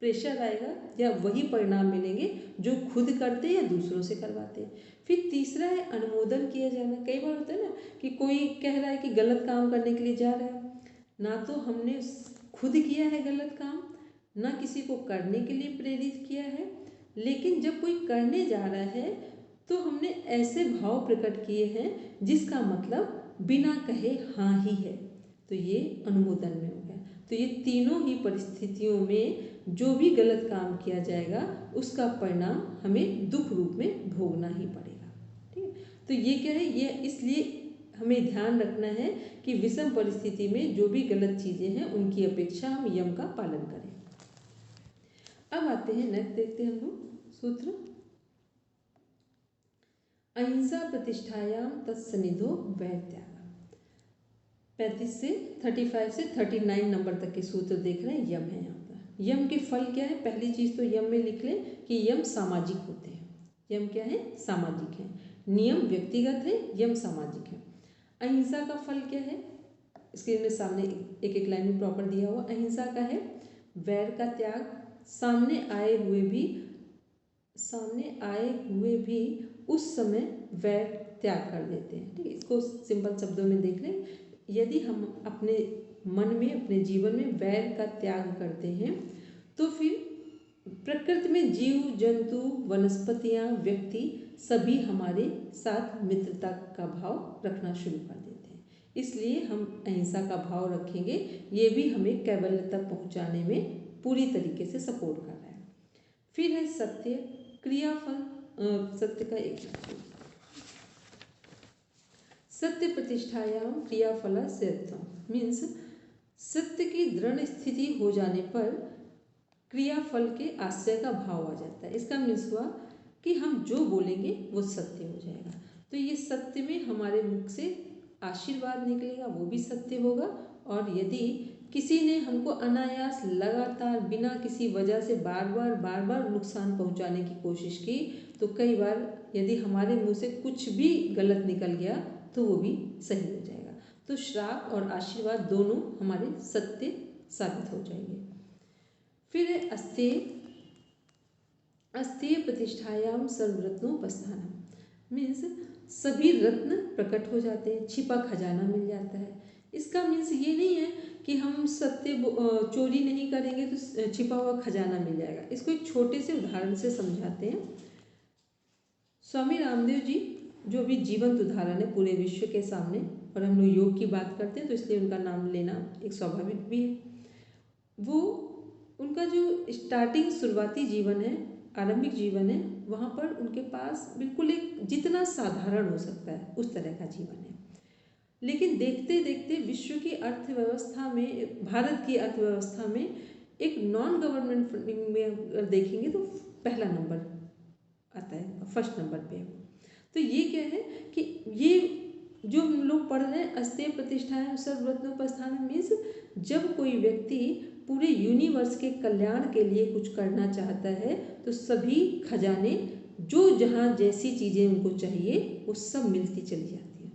प्रेशर आएगा या वही परिणाम मिलेंगे जो खुद करते या दूसरों से करवाते। फिर तीसरा है अनुमोदन किया जाना। कई बार होता है ना कि कोई कह रहा है कि गलत काम करने के लिए जा रहा है, ना तो हमने खुद किया है गलत काम, ना किसी को करने के लिए प्रेरित किया है, लेकिन जब कोई करने जा रहा है तो हमने ऐसे भाव प्रकट किए हैं जिसका मतलब बिना कहे हाँ ही है, तो ये अनुमोदन में हो गया। तो ये तीनों ही परिस्थितियों में जो भी गलत काम किया जाएगा उसका परिणाम हमें दुख रूप में भोगना ही पड़ेगा। ठीक है, तो ये क्या है, ये इसलिए हमें ध्यान रखना है कि विषम परिस्थिति में जो भी गलत चीज़ें हैं उनकी अपेक्षा हम यम का पालन करें। अब आते हैं नेक्स्ट, देखते हैं हम लोग सूत्र। अहिंसा प्रतिष्ठायाम तत्सनिधो वैर त्याग। 35 से 39 नंबर तक के सूत्र देख रहे हैं, यम है यहाँ पर। यम के फल क्या है, पहली चीज़ तो यम में लिख लें कि यम सामाजिक होते हैं। यम क्या है, सामाजिक है। नियम व्यक्तिगत है, यम सामाजिक है। अहिंसा का फल क्या है, स्क्रीन में सामने एक एक लाइन में प्रॉपर दिया हुआ। अहिंसा का है वैर का त्याग, सामने आए हुए भी उस समय वैर त्याग कर देते हैं। ठीक है, इसको सिंपल शब्दों में देख लें। यदि हम अपने मन में, अपने जीवन में वैर का त्याग करते हैं तो फिर प्रकृति में जीव जंतु वनस्पतियाँ व्यक्ति सभी हमारे साथ मित्रता का भाव रखना शुरू कर देते हैं। इसलिए हम अहिंसा का भाव रखेंगे, ये भी हमें कैवल्य तक पहुँचाने में पूरी तरीके से सपोर्ट कर रहा है। फिर है सत्य क्रियाफल। सत्य का एक सत्य प्रतिष्ठायाम क्रियाफल सिद्धम मीन्स सत्य की दृढ़ स्थिति हो जाने पर क्रियाफल के आश्रय का भाव आ जाता है। इसका मीन्स हुआ कि हम जो बोलेंगे वो सत्य हो जाएगा। तो ये सत्य में हमारे मुख से आशीर्वाद निकलेगा, वो भी सत्य होगा। और यदि किसी ने हमको अनायास लगातार बिना किसी वजह से बार बार नुकसान पहुंचाने की कोशिश की, तो कई बार यदि हमारे मुंह से कुछ भी गलत निकल गया तो वो भी सही हो जाएगा। तो श्राप और आशीर्वाद दोनों हमारे सत्य साबित हो जाएंगे। फिर है अस्तेय प्रतिष्ठायाम सर्वरत्नोपस्थानम मीन्स सभी रत्न प्रकट हो जाते हैं, छिपा खजाना मिल जाता है। इसका मीन्स ये नहीं है कि हम सत्य चोरी नहीं करेंगे तो छिपा हुआ खजाना मिल जाएगा। इसको एक छोटे से उदाहरण से समझाते हैं। स्वामी रामदेव जी जो अभी जीवंत उदाहरण है पूरे विश्व के सामने, और हम लोग योग की बात करते हैं तो इसलिए उनका नाम लेना एक स्वाभाविक भी है। वो उनका जो स्टार्टिंग शुरुआती जीवन है, आरंभिक जीवन है, वहाँ पर उनके पास बिल्कुल एक जितना साधारण हो सकता है उस तरह का जीवन है। लेकिन देखते देखते विश्व की अर्थव्यवस्था में, भारत की अर्थव्यवस्था में एक नॉन गवर्नमेंट फंडिंग में अगर देखेंगे तो पहला नंबर आता है, फर्स्ट नंबर पे है। तो ये क्या है कि ये जो हम लोग पढ़ रहे हैं अस्तेय प्रतिष्ठायाम सर्वरत्नोपस्थानम मीन्स जब कोई व्यक्ति पूरे यूनिवर्स के कल्याण के लिए कुछ करना चाहता है तो सभी खजाने जो जहाँ जैसी चीज़ें उनको चाहिए वो सब मिलती चली जाती हैं।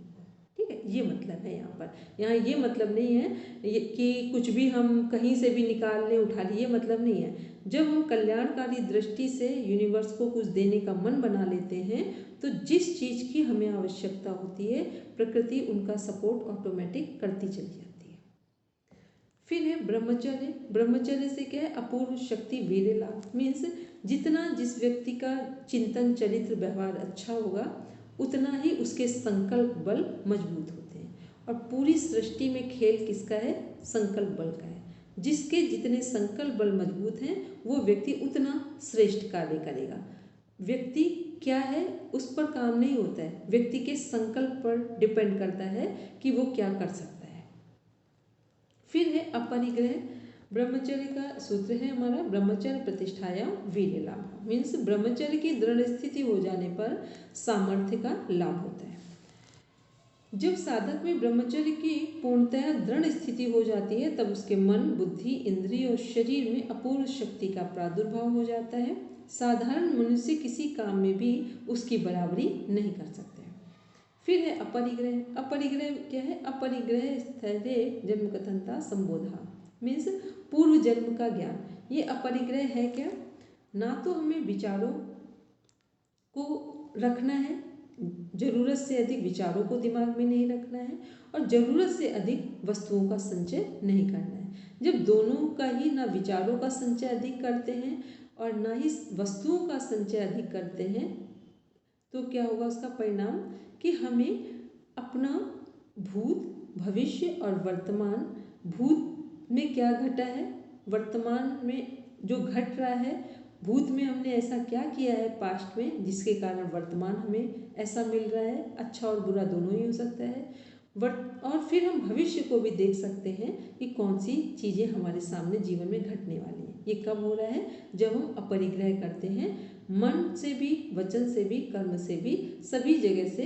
ठीक है, ये मतलब है यहाँ पर। यहाँ ये मतलब नहीं है कि कुछ भी हम कहीं से भी निकाल लें, उठा लें, ये मतलब नहीं है। जब हम कल्याणकारी दृष्टि से यूनिवर्स को कुछ देने का मन बना लेते हैं तो जिस चीज़ की हमें आवश्यकता होती है प्रकृति उनका सपोर्ट ऑटोमेटिक करती चली जाती है। फिर है ब्रह्मचर्य। ब्रह्मचर्य से क्या है, अपूर्व शक्ति वीर्य लाभ मीन्स जितना जिस व्यक्ति का चिंतन चरित्र व्यवहार अच्छा होगा उतना ही उसके संकल्प बल मजबूत होते हैं। और पूरी सृष्टि में खेल किसका है, संकल्प बल का है। जिसके जितने संकल्प बल मजबूत हैं वो व्यक्ति उतना श्रेष्ठ कार्य करेगा। व्यक्ति क्या है उस पर काम नहीं होता है, व्यक्ति के संकल्प पर डिपेंड करता है कि वो क्या कर सकता है। फिर है अपरिग्रह। ब्रह्मचर्य का सूत्र है हमारा ब्रह्मचर्य प्रतिष्ठायाम वीर्य लाभ मीन्स ब्रह्मचर्य की दृढ़ स्थिति हो जाने पर सामर्थ्य का लाभ होता है। जब साधक में ब्रह्मचर्य की पूर्णतया दृढ़ स्थिति हो जाती है तब उसके मन, बुद्धि, इंद्रिय और शरीर में अपूर्व शक्ति का प्रादुर्भाव हो जाता है। साधारण मनुष्य किसी काम में भी उसकी बराबरी नहीं कर सकते। फिर है अपरिग्रह। अपरिग्रह क्या है, अपरिग्रह स्थैर्य जन्म कथनता संबोधा मीन्स पूर्व जन्म का ज्ञान। ये अपरिग्रह है क्या, ना तो हमें विचारों को रखना है, जरूरत से अधिक विचारों को दिमाग में नहीं रखना है, और जरूरत से अधिक वस्तुओं का संचय नहीं करना है। जब दोनों का ही ना विचारों का संचय अधिक करते हैं और ना ही वस्तुओं का संचय अधिक करते हैं तो क्या होगा उसका परिणाम कि हमें अपना भूत, भविष्य और वर्तमान, भूत में क्या घटा है, वर्तमान में जो घट रहा है, भूत में हमने ऐसा क्या किया है पास्ट में जिसके कारण वर्तमान हमें ऐसा मिल रहा है। अच्छा और बुरा दोनों ही हो सकता है। और फिर हम भविष्य को भी देख सकते हैं कि कौन सी चीज़ें हमारे सामने जीवन में घटने वाली हैं। ये कब हो रहा है, जब हम अपरिग्रह करते हैं, मन से भी, वचन से भी, कर्म से भी, सभी जगह से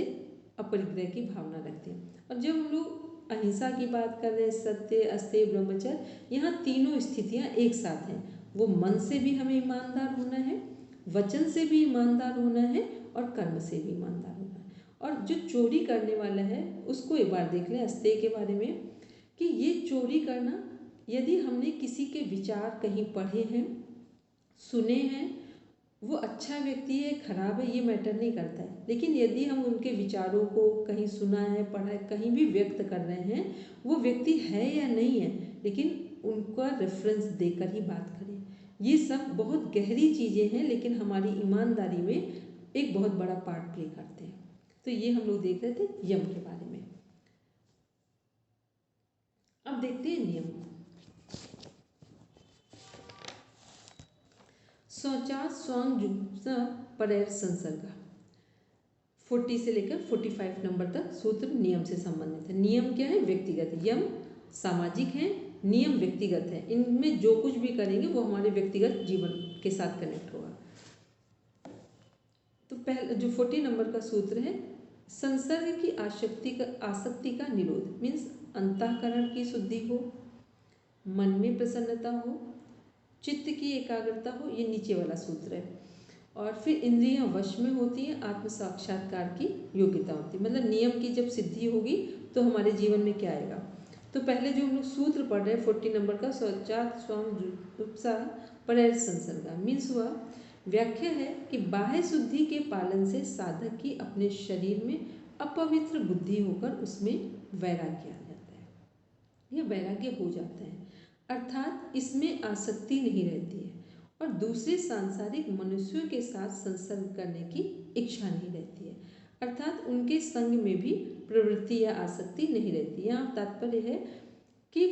अपरिग्रह की भावना रखते हैं। और जब हम लोग अहिंसा की बात कर रहे हैं, सत्य, अस्तेय, ब्रह्मचर्य, यहाँ तीनों स्थितियाँ एक साथ हैं। वो मन से भी हमें ईमानदार होना है, वचन से भी ईमानदार होना है और कर्म से भी ईमानदार होना है। और जो चोरी करने वाला है उसको एक बार देख लें अस्तेय के बारे में, कि ये चोरी करना, यदि हमने किसी के विचार कहीं पढ़े हैं, सुने हैं, वो अच्छा व्यक्ति है, खराब है, ये मैटर नहीं करता है, लेकिन यदि हम उनके विचारों को कहीं सुना है, पढ़ा है, कहीं भी व्यक्त कर रहे हैं, वो व्यक्ति है या नहीं है, लेकिन उनका रेफरेंस देकर ही बात करें। ये सब बहुत गहरी चीज़ें हैं, लेकिन हमारी ईमानदारी में एक बहुत बड़ा पार्ट प्ले करते हैं। तो ये हम लोग देख रहे थे यम के बारे में। अब देखते हैं नियम। शौचात् स्वांग जुगुप्सा परैर संसर्गा, 40 से लेकर 45 नंबर तक सूत्र नियम से संबंधित है। नियम क्या है, व्यक्तिगत। यम सामाजिक है, नियम व्यक्तिगत है। इनमें जो कुछ भी करेंगे वो हमारे व्यक्तिगत जीवन के साथ कनेक्ट होगा। तो पहले जो 40 नंबर का सूत्र है, संसर्ग की आसक्ति का निरोध, मीन्स अंतःकरण की शुद्धि हो, मन में प्रसन्नता हो, चित्त की एकाग्रता हो, ये नीचे वाला सूत्र है। और फिर इंद्रियां वश में होती हैं, आत्म साक्षात्कार की योग्यता होती है। मतलब नियम की जब सिद्धि होगी तो हमारे जीवन में क्या आएगा। तो पहले जो हम लोग सूत्र पढ़ रहे हैं 40 नंबर का, शौचात् स्वांग जुगुप्सा परैर संसर्गा, मीन्स हुआ, व्याख्या है कि बाह्य शुद्धि के पालन से साधक की अपने शरीर में अपवित्र बुद्धि होकर उसमें वैराग्य आ जाता है, यह वैराग्य हो जाता है, अर्थात इसमें आसक्ति नहीं रहती है और दूसरे सांसारिक मनुष्यों के साथ संसर्ग करने की इच्छा नहीं रहती है, अर्थात उनके संग में भी प्रवृत्ति या आसक्ति नहीं रहती। यहाँ तात्पर्य है कि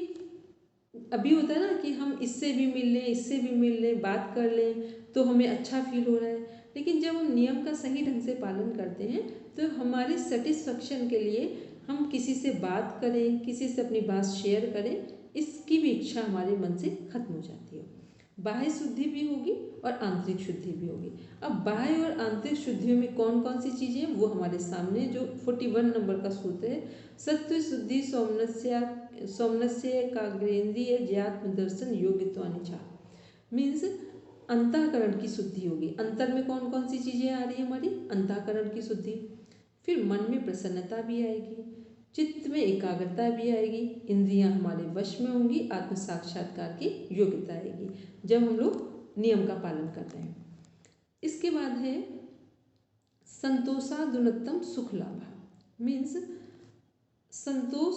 अभी होता है ना कि हम इससे भी मिल लें, इससे भी मिल लें, बात कर लें तो हमें अच्छा फील हो रहा है, लेकिन जब हम नियम का सही ढंग से पालन करते हैं तो हमारे सेटिस्फेक्शन के लिए हम किसी से बात करें, किसी से अपनी बात शेयर करें, इसकी भी इच्छा हमारे मन से खत्म हो जाती है। बाह्य शुद्धि भी होगी और आंतरिक शुद्धि भी होगी। अब बाह्य और आंतरिक शुद्धियों में कौन कौन सी चीज़ें हैं वो हमारे सामने जो 41 नंबर का सूत्र है, सत्व शुद्धि सौम्नस्य एकाग्रेंद्रिय ज्ञात्म दर्शन योग्यत्वानिचा, मीन्स अंतःकरण की शुद्धि होगी। अंतर में कौन कौन सी चीज़ें आ रही है हमारी, अंतःकरण की शुद्धि। फिर मन में प्रसन्नता भी आएगी, चित्त में एकाग्रता भी आएगी, इंद्रियां हमारे वश में होंगी, आत्म साक्षात्कार की योग्यता आएगी जब हम लोग नियम का पालन कर रहे हैं। इसके बाद है संतोषादुन्नतम सुख लाभा, मीन्स संतोष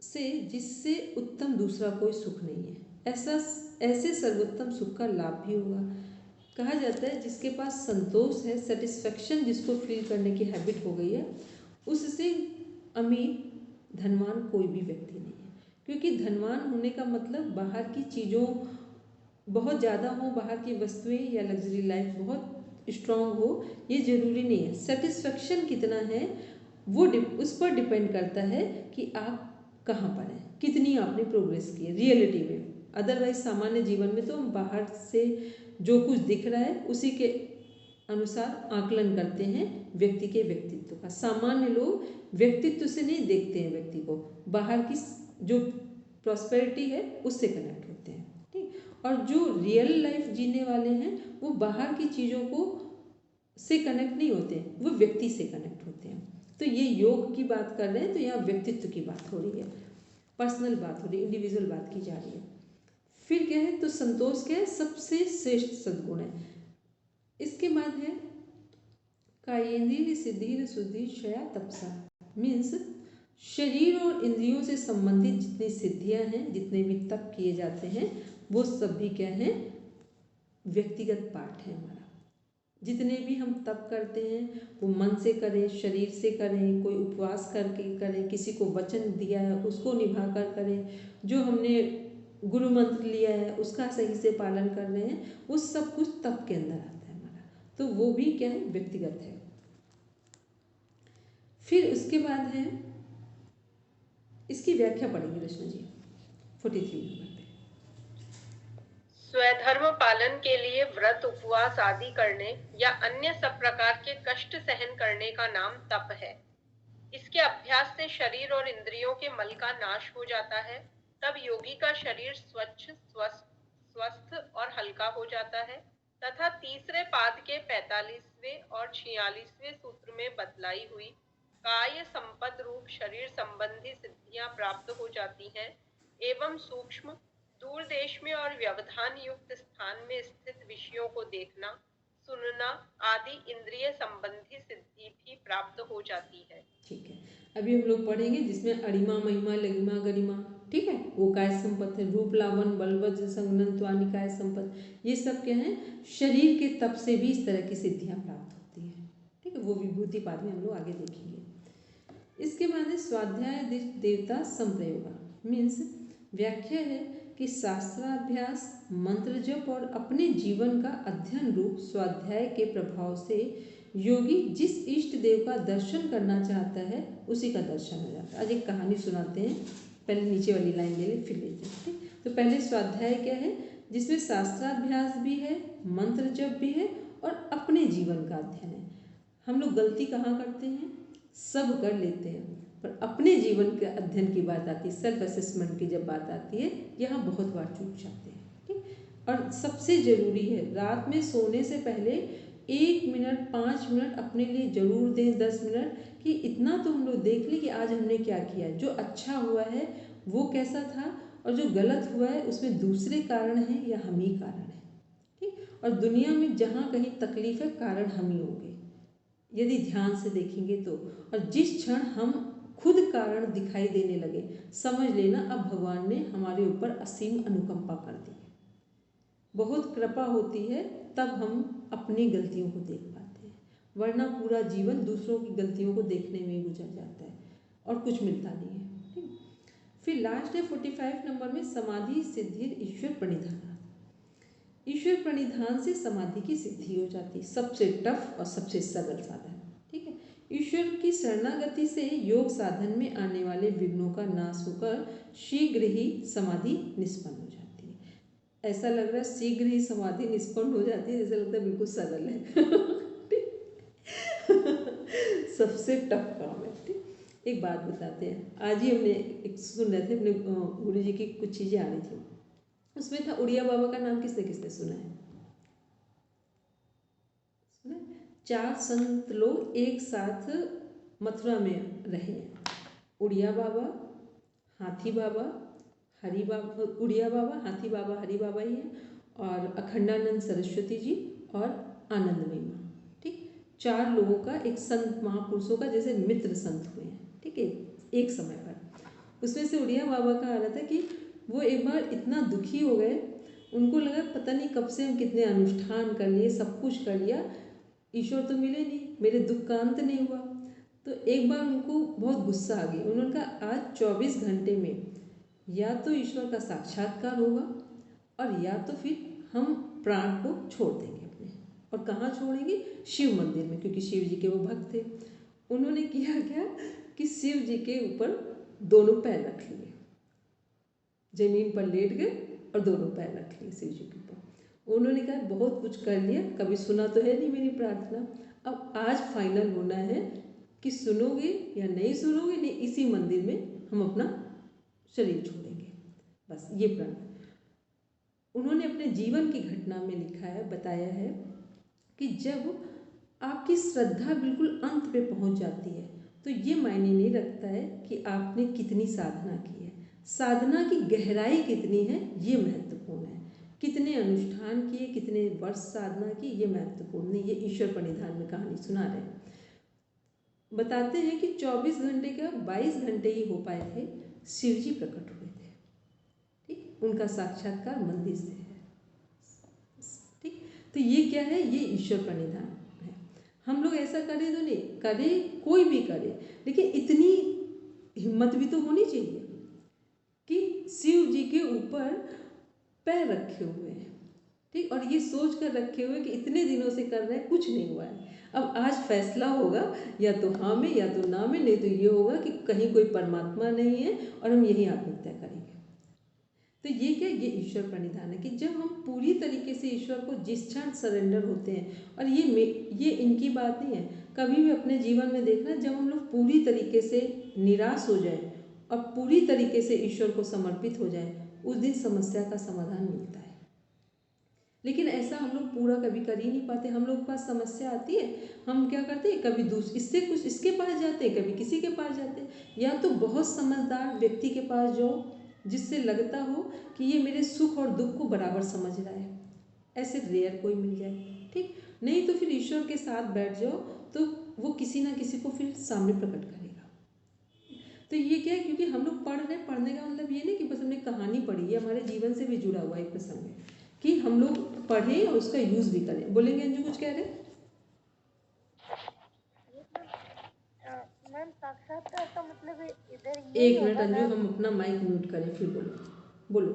से जिससे उत्तम दूसरा कोई सुख नहीं है, ऐसे सर्वोत्तम सुख का लाभ भी होगा। कहा जाता है जिसके पास संतोष है, सेटिस्फेक्शन जिसको फील करने की हैबिट हो गई है, उससे अमीर धनवान कोई भी व्यक्ति नहीं है। क्योंकि धनवान होने का मतलब बाहर की चीज़ों बहुत ज़्यादा हो, बाहर की वस्तुएं या लग्जरी लाइफ बहुत स्ट्रांग हो, ये ज़रूरी नहीं है। सेटिस्फेक्शन कितना है वो उस पर डिपेंड करता है कि आप कहाँ पर हैं, कितनी आपने प्रोग्रेस की है रियलिटी में। अदरवाइज सामान्य जीवन में तो हम बाहर से जो कुछ दिख रहा है उसी के अनुसार आकलन करते हैं व्यक्ति के व्यक्तित्व का। सामान्य लोग व्यक्तित्व से नहीं देखते हैं व्यक्ति को, बाहर की जो प्रॉस्पेरिटी है उससे कनेक्ट होते हैं, ठीक। और जो रियल लाइफ जीने वाले हैं वो बाहर की चीज़ों को से कनेक्ट नहीं होते हैं, वो व्यक्ति से कनेक्ट होते हैं। तो ये योग की बात कर रहे हैं तो यहाँ व्यक्तित्व की बात हो रही है, पर्सनल बात हो रही है, इंडिविजुअल बात की जा रही है। फिर क्या है, तो संतोष क्या है, सबसे श्रेष्ठ सद्गुण है। इसके बाद है कायेंद्रिय सिद्धि शुद्धि क्षया तपसा, मीन्स शरीर और इंद्रियों से संबंधित जितनी सिद्धियां हैं, जितने भी तप किए जाते हैं, वो सब भी क्या है, व्यक्तिगत पार्ट है हमारा। जितने भी हम तप करते हैं वो मन से करें, शरीर से करें, कोई उपवास करके करें, किसी को वचन दिया है उसको निभा कर करें, जो हमने गुरु मंत्र लिया है उसका सही से पालन कर रहे हैं, वो सब कुछ तप के अंदर आता है हमारा, तो वो भी क्या है, व्यक्तिगत है। फिर उसके बाद है, इसकी व्याख्या पढ़ेंगे रचना जी 43 नंबर पे। स्वधर्म पालन के लिए व्रत उपवास आदि करने या अन्य सब प्रकार के कष्ट सहन करने का नाम तप है। इसके अभ्यास से शरीर और इंद्रियों के मल का नाश हो जाता है, तब योगी का शरीर स्वच्छ, स्वस्थ और हल्का हो जाता है तथा तीसरे पाद के 45वें और 46वें सूत्र में बतलाई हुई काय संपद रूप शरीर संबंधी सिद्धियां प्राप्त हो जाती हैं एवं सूक्ष्म, दूर देश में और व्यवधान युक्त स्थान में स्थित विषयों को देखना, सुनना आदि इंद्रिय संबंधी सिद्धि भी प्राप्त हो जाती है। ठीक है, अभी हम लोग पढ़ेंगे जिसमें अरिमा महिमा लगिमा गरिमा, ठीक है, वो काय संपत्ति है, रूप लावन बलवज संगनन त्वानि काय संपत्ति, ये सब क्या है, शरीर के तप से भी इस तरह की सिद्धियां प्राप्त होती है। ठीक है, वो विभूति पाद में हम लोग आगे देखेंगे। इसके बाद है स्वाध्याय देवता संप्रयोगा, मीन्स व्याख्या है कि शास्त्राभ्यास, मंत्र जप और अपने जीवन का अध्ययन रूप स्वाध्याय के प्रभाव से योगी जिस इष्ट देव का दर्शन करना चाहता है उसी का दर्शन हो जाता है। आज एक कहानी सुनाते हैं, पहले नीचे वाली लाइन ले लें फिर लेते हैं। ठीक, तो पहले स्वाध्याय क्या है, जिसमें शास्त्राभ्यास भी है, मंत्र जप भी है और अपने जीवन का अध्ययन है। हम लोग गलती कहाँ करते हैं, सब कर लेते हैं पर अपने जीवन के अध्ययन की बात आती है, सेल्फ असेसमेंट की जब बात आती है, यहाँ बहुत बार चूक जाते हैं। ठीक, और सबसे ज़रूरी है रात में सोने से पहले 1 मिनट 5 मिनट अपने लिए ज़रूर दें, 10 मिनट, कि इतना तो हम लोग देख लें कि आज हमने क्या किया, जो अच्छा हुआ है वो कैसा था और जो गलत हुआ है उसमें दूसरे कारण हैं या हम ही कारण हैं। ठीक, और दुनिया में जहाँ कहीं तकलीफ है कारण हम ही होंगे यदि ध्यान से देखेंगे तो, और जिस क्षण हम खुद कारण दिखाई देने लगे समझ लेना अब भगवान ने हमारे ऊपर असीम अनुकंपा कर दी, बहुत कृपा होती है तब हम अपनी गलतियों को देख पाते हैं, वरना पूरा जीवन दूसरों की गलतियों को देखने में ही गुजर जाता है और कुछ मिलता नहीं है। ठीक, फिर लास्ट है 45 नंबर में समाधि सिद्धि ईश्वर प्रणिधान। ईश्वर प्रणिधान से समाधि की सिद्धि हो जाती है, सबसे टफ और सबसे सरल साधन। ठीक है, ईश्वर की शरणागति से योग साधन में आने वाले विघ्नों का नाश होकर शीघ्र ही समाधि निष्पन्न हो जाती है। ऐसा लग रहा है शीघ्र ही समाधि निष्पन्न हो जाती है, जैसा लगता है बिल्कुल सरल है। सबसे टफ काम है। ठीक, एक बात बताते हैं, आज ही हमने एक सुन रहे थे, अपने गुरु जी की कुछ चीज़ें आ रही थी, उसमें था उड़िया बाबा का नाम किसने किसने सुना है? सुना? 4 संत लोग एक साथ मथुरा में रहे, उड़िया बाबा, हाथी बाबा, हरि बाबा, उड़िया बाबा, हाथी बाबा, हरि बाबा ही है, और अखंडानंद सरस्वती जी और आनंदमयी माँ। ठीक, 4 लोगों का एक संत महापुरुषों का जैसे मित्र संत हुए हैं। ठीक है, एक समय पर उसमें से उड़िया बाबा का आ रहा था कि वो एक बार इतना दुखी हो गए, उनको लगा पता नहीं कब से हम कितने अनुष्ठान कर लिए, सब कुछ कर लिया, ईश्वर तो मिले नहीं, मेरे दुख का अंत नहीं हुआ। तो एक बार उनको बहुत गुस्सा आ गया, उन्होंने कहा आज 24 घंटे में या तो ईश्वर का साक्षात्कार होगा और या तो फिर हम प्राण को छोड़ देंगे अपने। और कहाँ छोड़ेंगे? शिव मंदिर में, क्योंकि शिव जी के वो भक्त थे। उन्होंने किया क्या कि शिव जी के ऊपर दोनों पैर रख लिए, जमीन पर लेट गए और दोनों पैर रख लिए शिव जी के ऊपर। उन्होंने कहा बहुत कुछ कर लिया, कभी सुना तो है नहीं मेरी प्रार्थना, अब आज फाइनल होना है कि सुनोगे या नहीं सुनोगे, नहीं इसी मंदिर में हम अपना शरीर छोड़ेंगे, बस ये प्रण। उन्होंने अपने जीवन की घटना में लिखा है, बताया है कि जब आपकी श्रद्धा बिल्कुल अंत पे पहुंच जाती है तो ये मायने नहीं रखता है कि आपने कितनी साधना की है, साधना की गहराई कितनी है ये महत्वपूर्ण है। कितने अनुष्ठान किए, कितने वर्ष साधना की, ये महत्वपूर्ण नहीं। ये ईश्वर प्रणिधान में कहानी सुना रहे हैं। बताते हैं कि 24 घंटे का 22 घंटे ही हो पाए थे, शिव जी प्रकट हुए थे। ठीक, उनका साक्षात्कार मंदिर से है। ठीक, तो ये क्या है? ये ईश्वर प्रणिधान है। हम लोग ऐसा करें तो नहीं करे, कोई भी करे, लेकिन इतनी हिम्मत भी तो होनी चाहिए कि शिव जी के ऊपर पैर रखे हुए हैं, ठीक, और ये सोच कर रखे हुए कि इतने दिनों से कर रहे हैं, कुछ नहीं हुआ है। अब आज फैसला होगा या तो हाँ में या तो ना में, नहीं तो ये होगा कि कहीं कोई परमात्मा नहीं है और हम यही आत्महत्या करेंगे। तो ये क्या, ये ईश्वर प्रणिधान है कि जब हम पूरी तरीके से ईश्वर को जिस क्षण सरेंडर होते हैं, और ये इनकी बात नहीं है, कभी भी अपने जीवन में देखना, जब हम लोग पूरी तरीके से निराश हो जाए और पूरी तरीके से ईश्वर को समर्पित हो जाए, उस दिन समस्या का समाधान मिलता है। लेकिन ऐसा हम लोग पूरा कभी कर ही नहीं पाते। हम लोग के पास समस्या आती है, हम क्या करते हैं, कभी इससे कुछ इसके पास जाते हैं, कभी किसी के पास जाते हैं, या तो बहुत समझदार व्यक्ति के पास जाओ जिससे लगता हो कि ये मेरे सुख और दुख को बराबर समझ रहा है, ऐसे रेयर कोई मिल जाए, ठीक। नहीं तो फिर ईश्वर के साथ बैठ जाओ तो वो किसी ना किसी को फिर सामने प्रकट करेगा। तो ये क्या है, क्योंकि हम लोग पढ़ रहे हैं, पढ़ने का मतलब ये नहीं कि बस हमने कहानी पढ़ी है, हमारे जीवन से भी जुड़ा हुआ एक प्रसंग है कि हम लोग पढ़ें और उसका यूज भी करें। बोलेंगे अंजू, कुछ कह रहे? मैम साक्षात्कार का मतलब इधर एक मिनट अंजू, हम अपना माइक म्यूट करें फिर बोलो।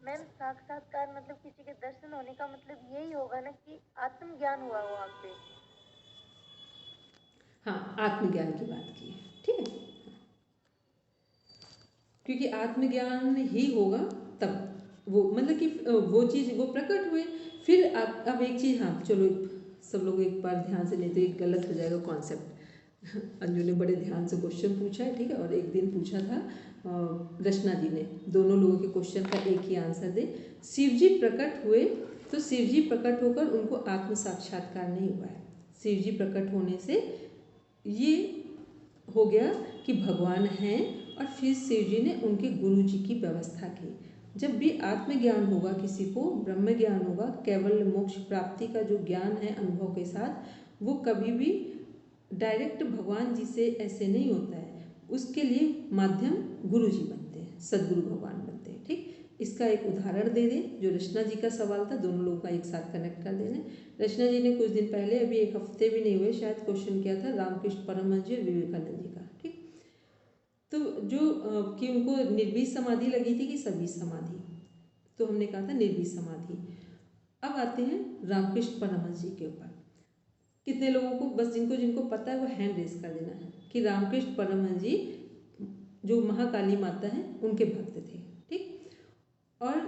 मैम साक्षात्कार मतलब किसी के दर्शन होने का मतलब यही होगा ना कि आत्मज्ञान हुआ वहाँ पे। हाँ, आत्मज्ञान की बात की है, ठीक है, क्योंकि आत्मज्ञान ही होगा तब वो, मतलब कि वो चीज़ वो प्रकट हुए। फिर अब एक चीज़, हाँ चलो सब लोग एक बार ध्यान से, नहीं तो एक गलत हो जाएगा कॉन्सेप्ट। अंजू ने बड़े ध्यान से क्वेश्चन पूछा है, ठीक है, और एक दिन पूछा था रचना जी ने, दोनों लोगों के क्वेश्चन का एक ही आंसर दे। शिव जी प्रकट हुए तो शिव जी प्रकट होकर उनको आत्म साक्षात्कार नहीं हुआ है। शिव जी प्रकट होने से ये हो गया कि भगवान हैं, और फिर शिव जी ने उनके गुरु जी की व्यवस्था की। जब भी आत्मज्ञान होगा किसी को, ब्रह्म ज्ञान होगा, केवल मोक्ष प्राप्ति का जो ज्ञान है अनुभव के साथ, वो कभी भी डायरेक्ट भगवान जी से ऐसे नहीं होता है। उसके लिए माध्यम गुरु जी बनते हैं, सदगुरु भगवान बनते हैं, ठीक। इसका एक उदाहरण दे दें, जो रचना जी का सवाल था, दोनों लोगों का एक साथ कनेक्ट कर देना। रचना जी ने कुछ दिन पहले, अभी एक हफ्ते भी नहीं हुए शायद, क्वेश्चन किया था रामकृष्ण परमहंस जी और विवेकानंद जी का, ठीक। तो जो कि उनको निर्बीज समाधि लगी थी कि सबीज समाधि, तो हमने कहा था निर्बीज समाधि। अब आते हैं रामकृष्ण परमहंस जी के ऊपर। कितने लोगों को, बस जिनको पता है वो हैंड रेस कर देना है कि रामकृष्ण परमहंस जी जो महाकाली माता है उनके भक्त थे, ठीक। और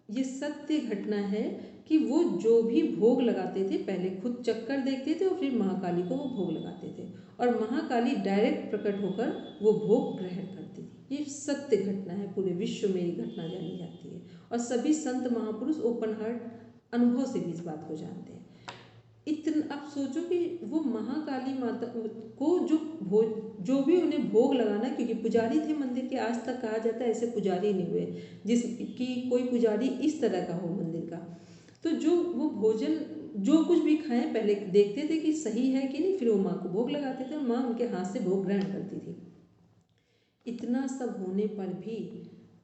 ये सत्य घटना है कि वो जो भी भोग लगाते थे, पहले खुद चक्कर देखते थे और फिर महाकाली को वो भोग लगाते थे, और महाकाली डायरेक्ट प्रकट होकर वो भोग ग्रहण करती थी। ये सत्य घटना है, पूरे विश्व में ये घटना जानी जाती है, और सभी संत महापुरुष ओपन हार्ट अनुभव से भी इस बात को जानते हैं। इतना आप सोचो कि वो महाकाली माता को जो भी उन्हें भोग लगाना, क्योंकि पुजारी थे मंदिर के, आज तक कहा जाता है ऐसे पुजारी नहीं हुए जिसकी कोई पुजारी इस तरह का हो मंदिर का। तो जो वो भोजन जो कुछ भी खाएं, पहले देखते थे कि सही है कि नहीं, फिर वो माँ को भोग लगाते थे और माँ उनके हाथ से भोग ग्रहण करती थी। इतना सब होने पर भी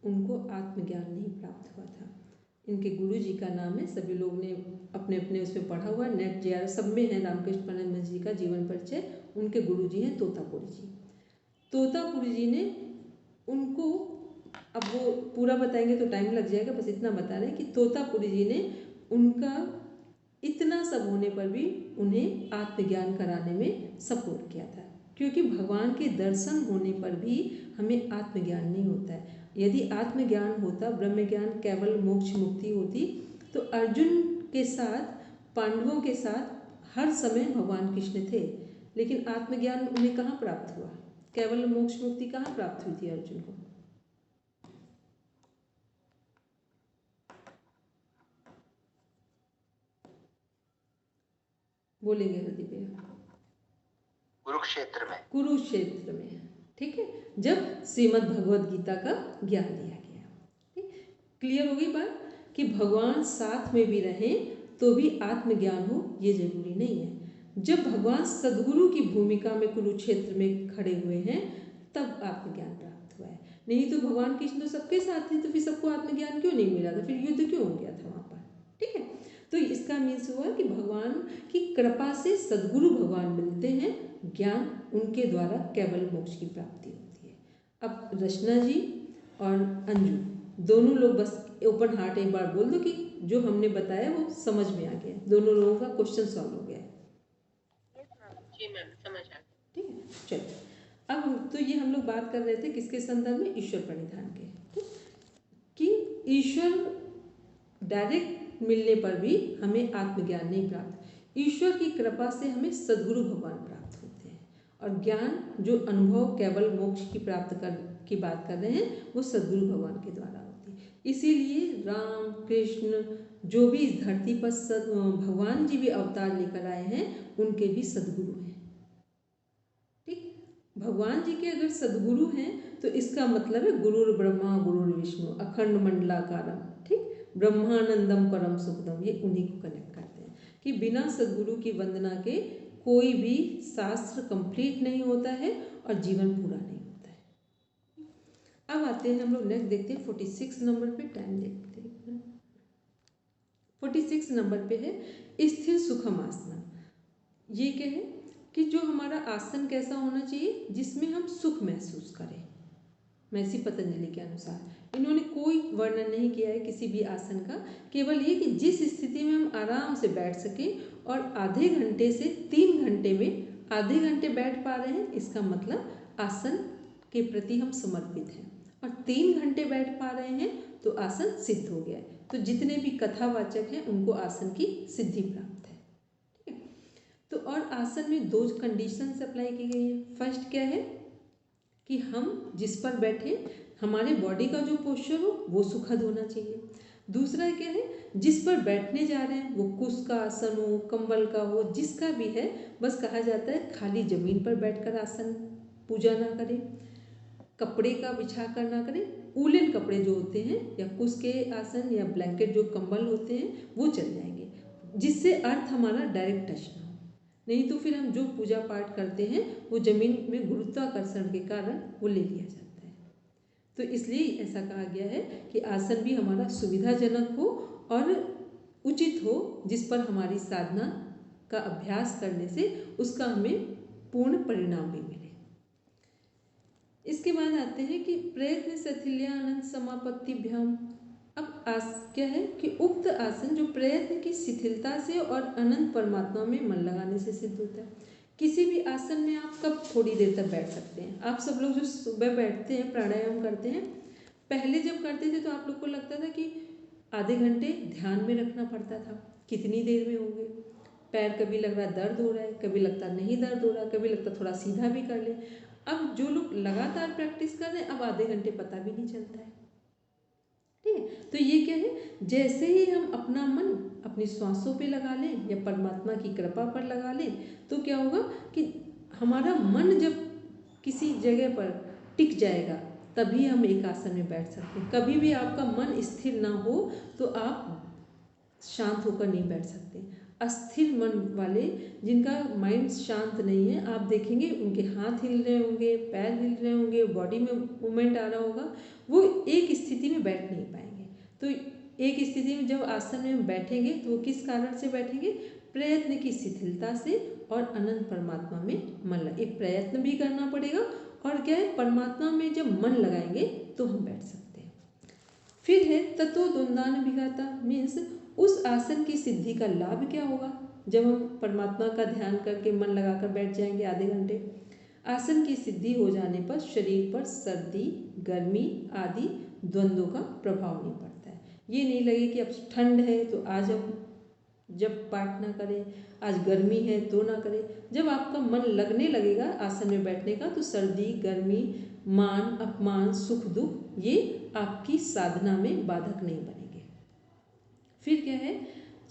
उनको आत्मज्ञान नहीं प्राप्त हुआ था। इनके गुरु जी का नाम है, सभी लोग ने अपने अपने उसमें पढ़ा हुआ, नेट JR सब में है, रामकृष्ण परमहंस जी का जीवन परिचय। उनके गुरु जी हैं तोतापुरी जी। तोतापुरी जी ने उनको, अब वो पूरा बताएंगे तो टाइम लग जाएगा, बस इतना बता रहे हैं कि तोतापुरी जी ने उनका इतना सब होने पर भी उन्हें आत्मज्ञान कराने में सपोर्ट किया था, क्योंकि भगवान के दर्शन होने पर भी हमें आत्मज्ञान नहीं होता है। यदि आत्मज्ञान होता, ब्रह्म ज्ञान, केवल मोक्ष मुक्ति होती, तो अर्जुन के साथ, पांडवों के साथ हर समय भगवान कृष्ण थे। लेकिन आत्मज्ञान उन्हें कहाँ प्राप्त हुआ? केवल मोक्ष मुक्ति कहाँ प्राप्त हुई थी अर्जुन को? बोलेंगे हृदय भैया? कुरुक्षेत्र में, ठीक है, जब श्रीमद् भगवद गीता का ज्ञान दिया गया। ठीक, क्लियर होगी बात कि भगवान साथ में भी रहें तो भी आत्मज्ञान हो, ये जरूरी नहीं है। जब भगवान सदगुरु की भूमिका में कुरुक्षेत्र में खड़े हुए हैं तब आत्मज्ञान प्राप्त हुआ है। नहीं तो भगवान कृष्ण तो सबके साथ थे, तो फिर सबको आत्मज्ञान क्यों नहीं मिला था? फिर युद्ध क्यों हो गया था वहाँ पर? ठीक है, तो इसका मीन्स हुआ कि भगवान की कृपा से सदगुरु भगवान मिलते हैं, ज्ञान उनके द्वारा केवल मोक्ष की प्राप्ति होती है। अब रचना जी और अंजू दोनों लोग बस ओपन हार्ट एक बार बोल दो कि जो हमने बताया वो समझ में आ गया, दोनों लोगों का क्वेश्चन सॉल्व हो गया। Yes ma'am. जी मैम समझ आ गया। ठीक है, चलो अब तो ये हम लोग बात कर रहे थे किसके संदर्भ में, ईश्वर प्रणिधान के, ठीक? कि ईश्वर डायरेक्ट मिलने पर भी हमें आत्मज्ञान नहीं प्राप्त, ईश्वर की कृपा से हमें सद्गुरु भगवान प्राप्त होते हैं, और ज्ञान जो अनुभव केवल मोक्ष की की बात कर रहे हैं वो सद्गुरु भगवान के द्वारा होती है। इसीलिए राम कृष्ण जो भी इस धरती पर भगवान जी भी अवतार लेकर आए हैं उनके भी सद्गुरु हैं। ठीक, भगवान जी के अगर सद्गुरु हैं तो इसका मतलब है गुरुर ब्रह्मा गुरुर विष्णु अखंड मंडलाकारम, ठीक, ब्रह्मानंदम परम सुखदम, ये उन्हीं को कनेक्ट करते हैं कि बिना सद्गुरु की वंदना के कोई भी शास्त्र कंप्लीट नहीं होता है और जीवन पूरा नहीं होता है। अब आते हैं हम लोग नेक्स्ट देखते हैं 46 नंबर पे, टाइम देखते हैं 46 नंबर पे है स्थिर सुखम आसन। ये क्या है कि जो हमारा आसन कैसा होना चाहिए जिसमें हम सुख महसूस करें। महर्षि पतंजलि के अनुसार इन्होंने कोई वर्णन नहीं किया है किसी भी आसन का, केवल ये कि जिस स्थिति में हम आराम से बैठ सकें और आधे घंटे से 3 घंटे में आधे घंटे बैठ पा रहे हैं, इसका मतलब आसन के प्रति हम समर्पित हैं, और 3 घंटे बैठ पा रहे हैं तो आसन सिद्ध हो गया है। तो जितने भी कथावाचक हैं उनको आसन की सिद्धि प्राप्त है। ठीक है, तो और आसन में 2 कंडीशंस अप्लाई की गई है। फर्स्ट क्या है कि हम जिस पर बैठे हमारे बॉडी का जो पोस्चर हो वो सुखद होना चाहिए। दूसरा क्या है, जिस पर बैठने जा रहे हैं वो कुश का आसन हो, कंबल का हो, जिसका भी है, बस कहा जाता है खाली जमीन पर बैठकर आसन पूजा ना करें, कपड़े का बिछा कर ना करें, वूलन कपड़े जो होते हैं या कुश के आसन या ब्लैंकेट जो कंबल होते हैं वो चल जाएंगे, जिससे अर्थ हमारा डायरेक्ट टच ना हो। नहीं तो फिर हम जो पूजा पाठ करते हैं वो जमीन में गुरुत्वाकर्षण के कारण वो ले लिया जाता है। तो इसलिए ऐसा कहा गया है कि आसन भी हमारा सुविधाजनक हो और उचित हो, जिस पर हमारी साधना का अभ्यास करने से उसका हमें पूर्ण परिणाम भी मिले। इसके बाद आते हैं कि प्रयत्न शिथिल्यानंद समापत्तिभ्याम। अब क्या है कि उक्त आसन जो प्रयत्न की शिथिलता से और अनंत परमात्मा में मन लगाने से सिद्ध होता है। किसी भी आसन में आप कब थोड़ी देर तक बैठ सकते हैं। आप सब लोग जो सुबह बैठते हैं प्राणायाम करते हैं, पहले जब करते थे तो आप लोग को लगता था कि आधे घंटे ध्यान में रखना पड़ता था, कितनी देर में होंगे, पैर कभी लग रहा दर्द हो रहा है, कभी लगता नहीं दर्द हो रहा, कभी लगता थोड़ा सीधा भी कर ले। अब जो लोग लगातार प्रैक्टिस कर रहे हैं अब आधे घंटे पता भी नहीं चलता है। ठीक है, तो ये क्या है, जैसे ही हम अपना मन अपनी श्वासों पे लगा लें या परमात्मा की कृपा पर लगा लें तो क्या होगा कि हमारा मन जब किसी जगह पर टिक जाएगा तभी हम एक आसन में बैठ सकते हैं। कभी भी आपका मन स्थिर ना हो तो आप शांत होकर नहीं बैठ सकते। अस्थिर मन वाले जिनका माइंड शांत नहीं है, आप देखेंगे उनके हाथ हिल रहे होंगे, पैर हिल रहे होंगे, बॉडी में मूवमेंट आ रहा होगा, वो एक स्थिति में बैठ नहीं पाएंगे। तो एक स्थिति में जब आसन में बैठेंगे तो वो किस कारण से बैठेंगे, प्रयत्न की शिथिलता से और अनंत परमात्मा में मन लगा। एक प्रयत्न भी करना पड़ेगा और क्या है, परमात्मा में जब मन लगाएंगे तो हम बैठ सकते हैं। फिर है तत्व द्वंद्वान विघाता, मीन्स उस आसन की सिद्धि का लाभ क्या होगा जब हम परमात्मा का ध्यान करके मन लगाकर बैठ जाएंगे आधे घंटे। आसन की सिद्धि हो जाने पर शरीर पर सर्दी गर्मी आदि द्वंद्वों का प्रभाव नहीं पड़ता है। ये नहीं लगे कि अब ठंड है तो आज हम जब पाठ ना करें, आज गर्मी है तो ना करें। जब आपका मन लगने लगेगा आसन में बैठने का तो सर्दी गर्मी मान अपमान सुख दुख ये आपकी साधना में बाधक नहीं बनेंगे। फिर क्या है,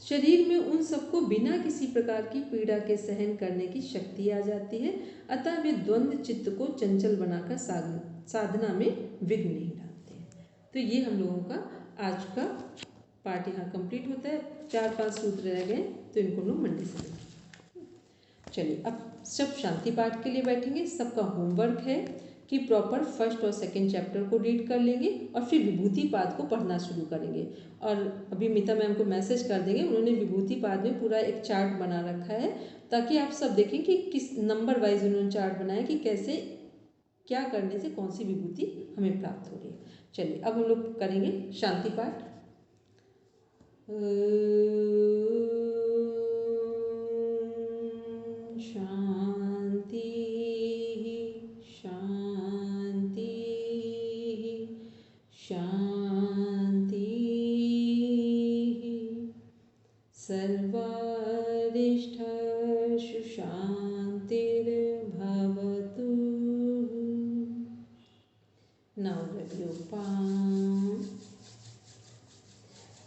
शरीर में उन सबको बिना किसी प्रकार की पीड़ा के सहन करने की शक्ति आ जाती है, अतः वे द्वंद्व चित्त को चंचल बनाकर साधना में विघ्न नहीं डालते हैं। तो ये हम लोगों का आज का पार्ट यहाँ कंप्लीट होता है। 4-5 सूत्र रह गए तो इनको लोग मंडे से लेंगे। चलिए अब सब शांति पाठ के लिए बैठेंगे। सबका होमवर्क है कि प्रॉपर फर्स्ट और सेकंड चैप्टर को रीड कर लेंगे और फिर विभूति पाद को पढ़ना शुरू करेंगे। और अभी मीता मैम को मैसेज कर देंगे, उन्होंने विभूति पाद में पूरा एक चार्ट बना रखा है ताकि आप सब देखें कि किस नंबर वाइज उन्होंने चार्ट बनाया कि कैसे क्या करने से कौन सी विभूति हमें प्राप्त हो रही है। चलिए अब हम लोग करेंगे शांति पाठ। शांति शांति शांति सर्वारिष्ठेषु शान्तिर्भवतु। Now rub your palm,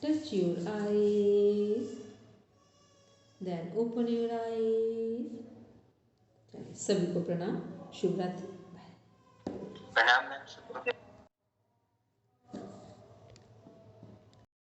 touch your eyes, then open your eyes. चलिए सभी को प्रणाम, शुभ रात्रि, बाय। प्रणाम मैम सबको।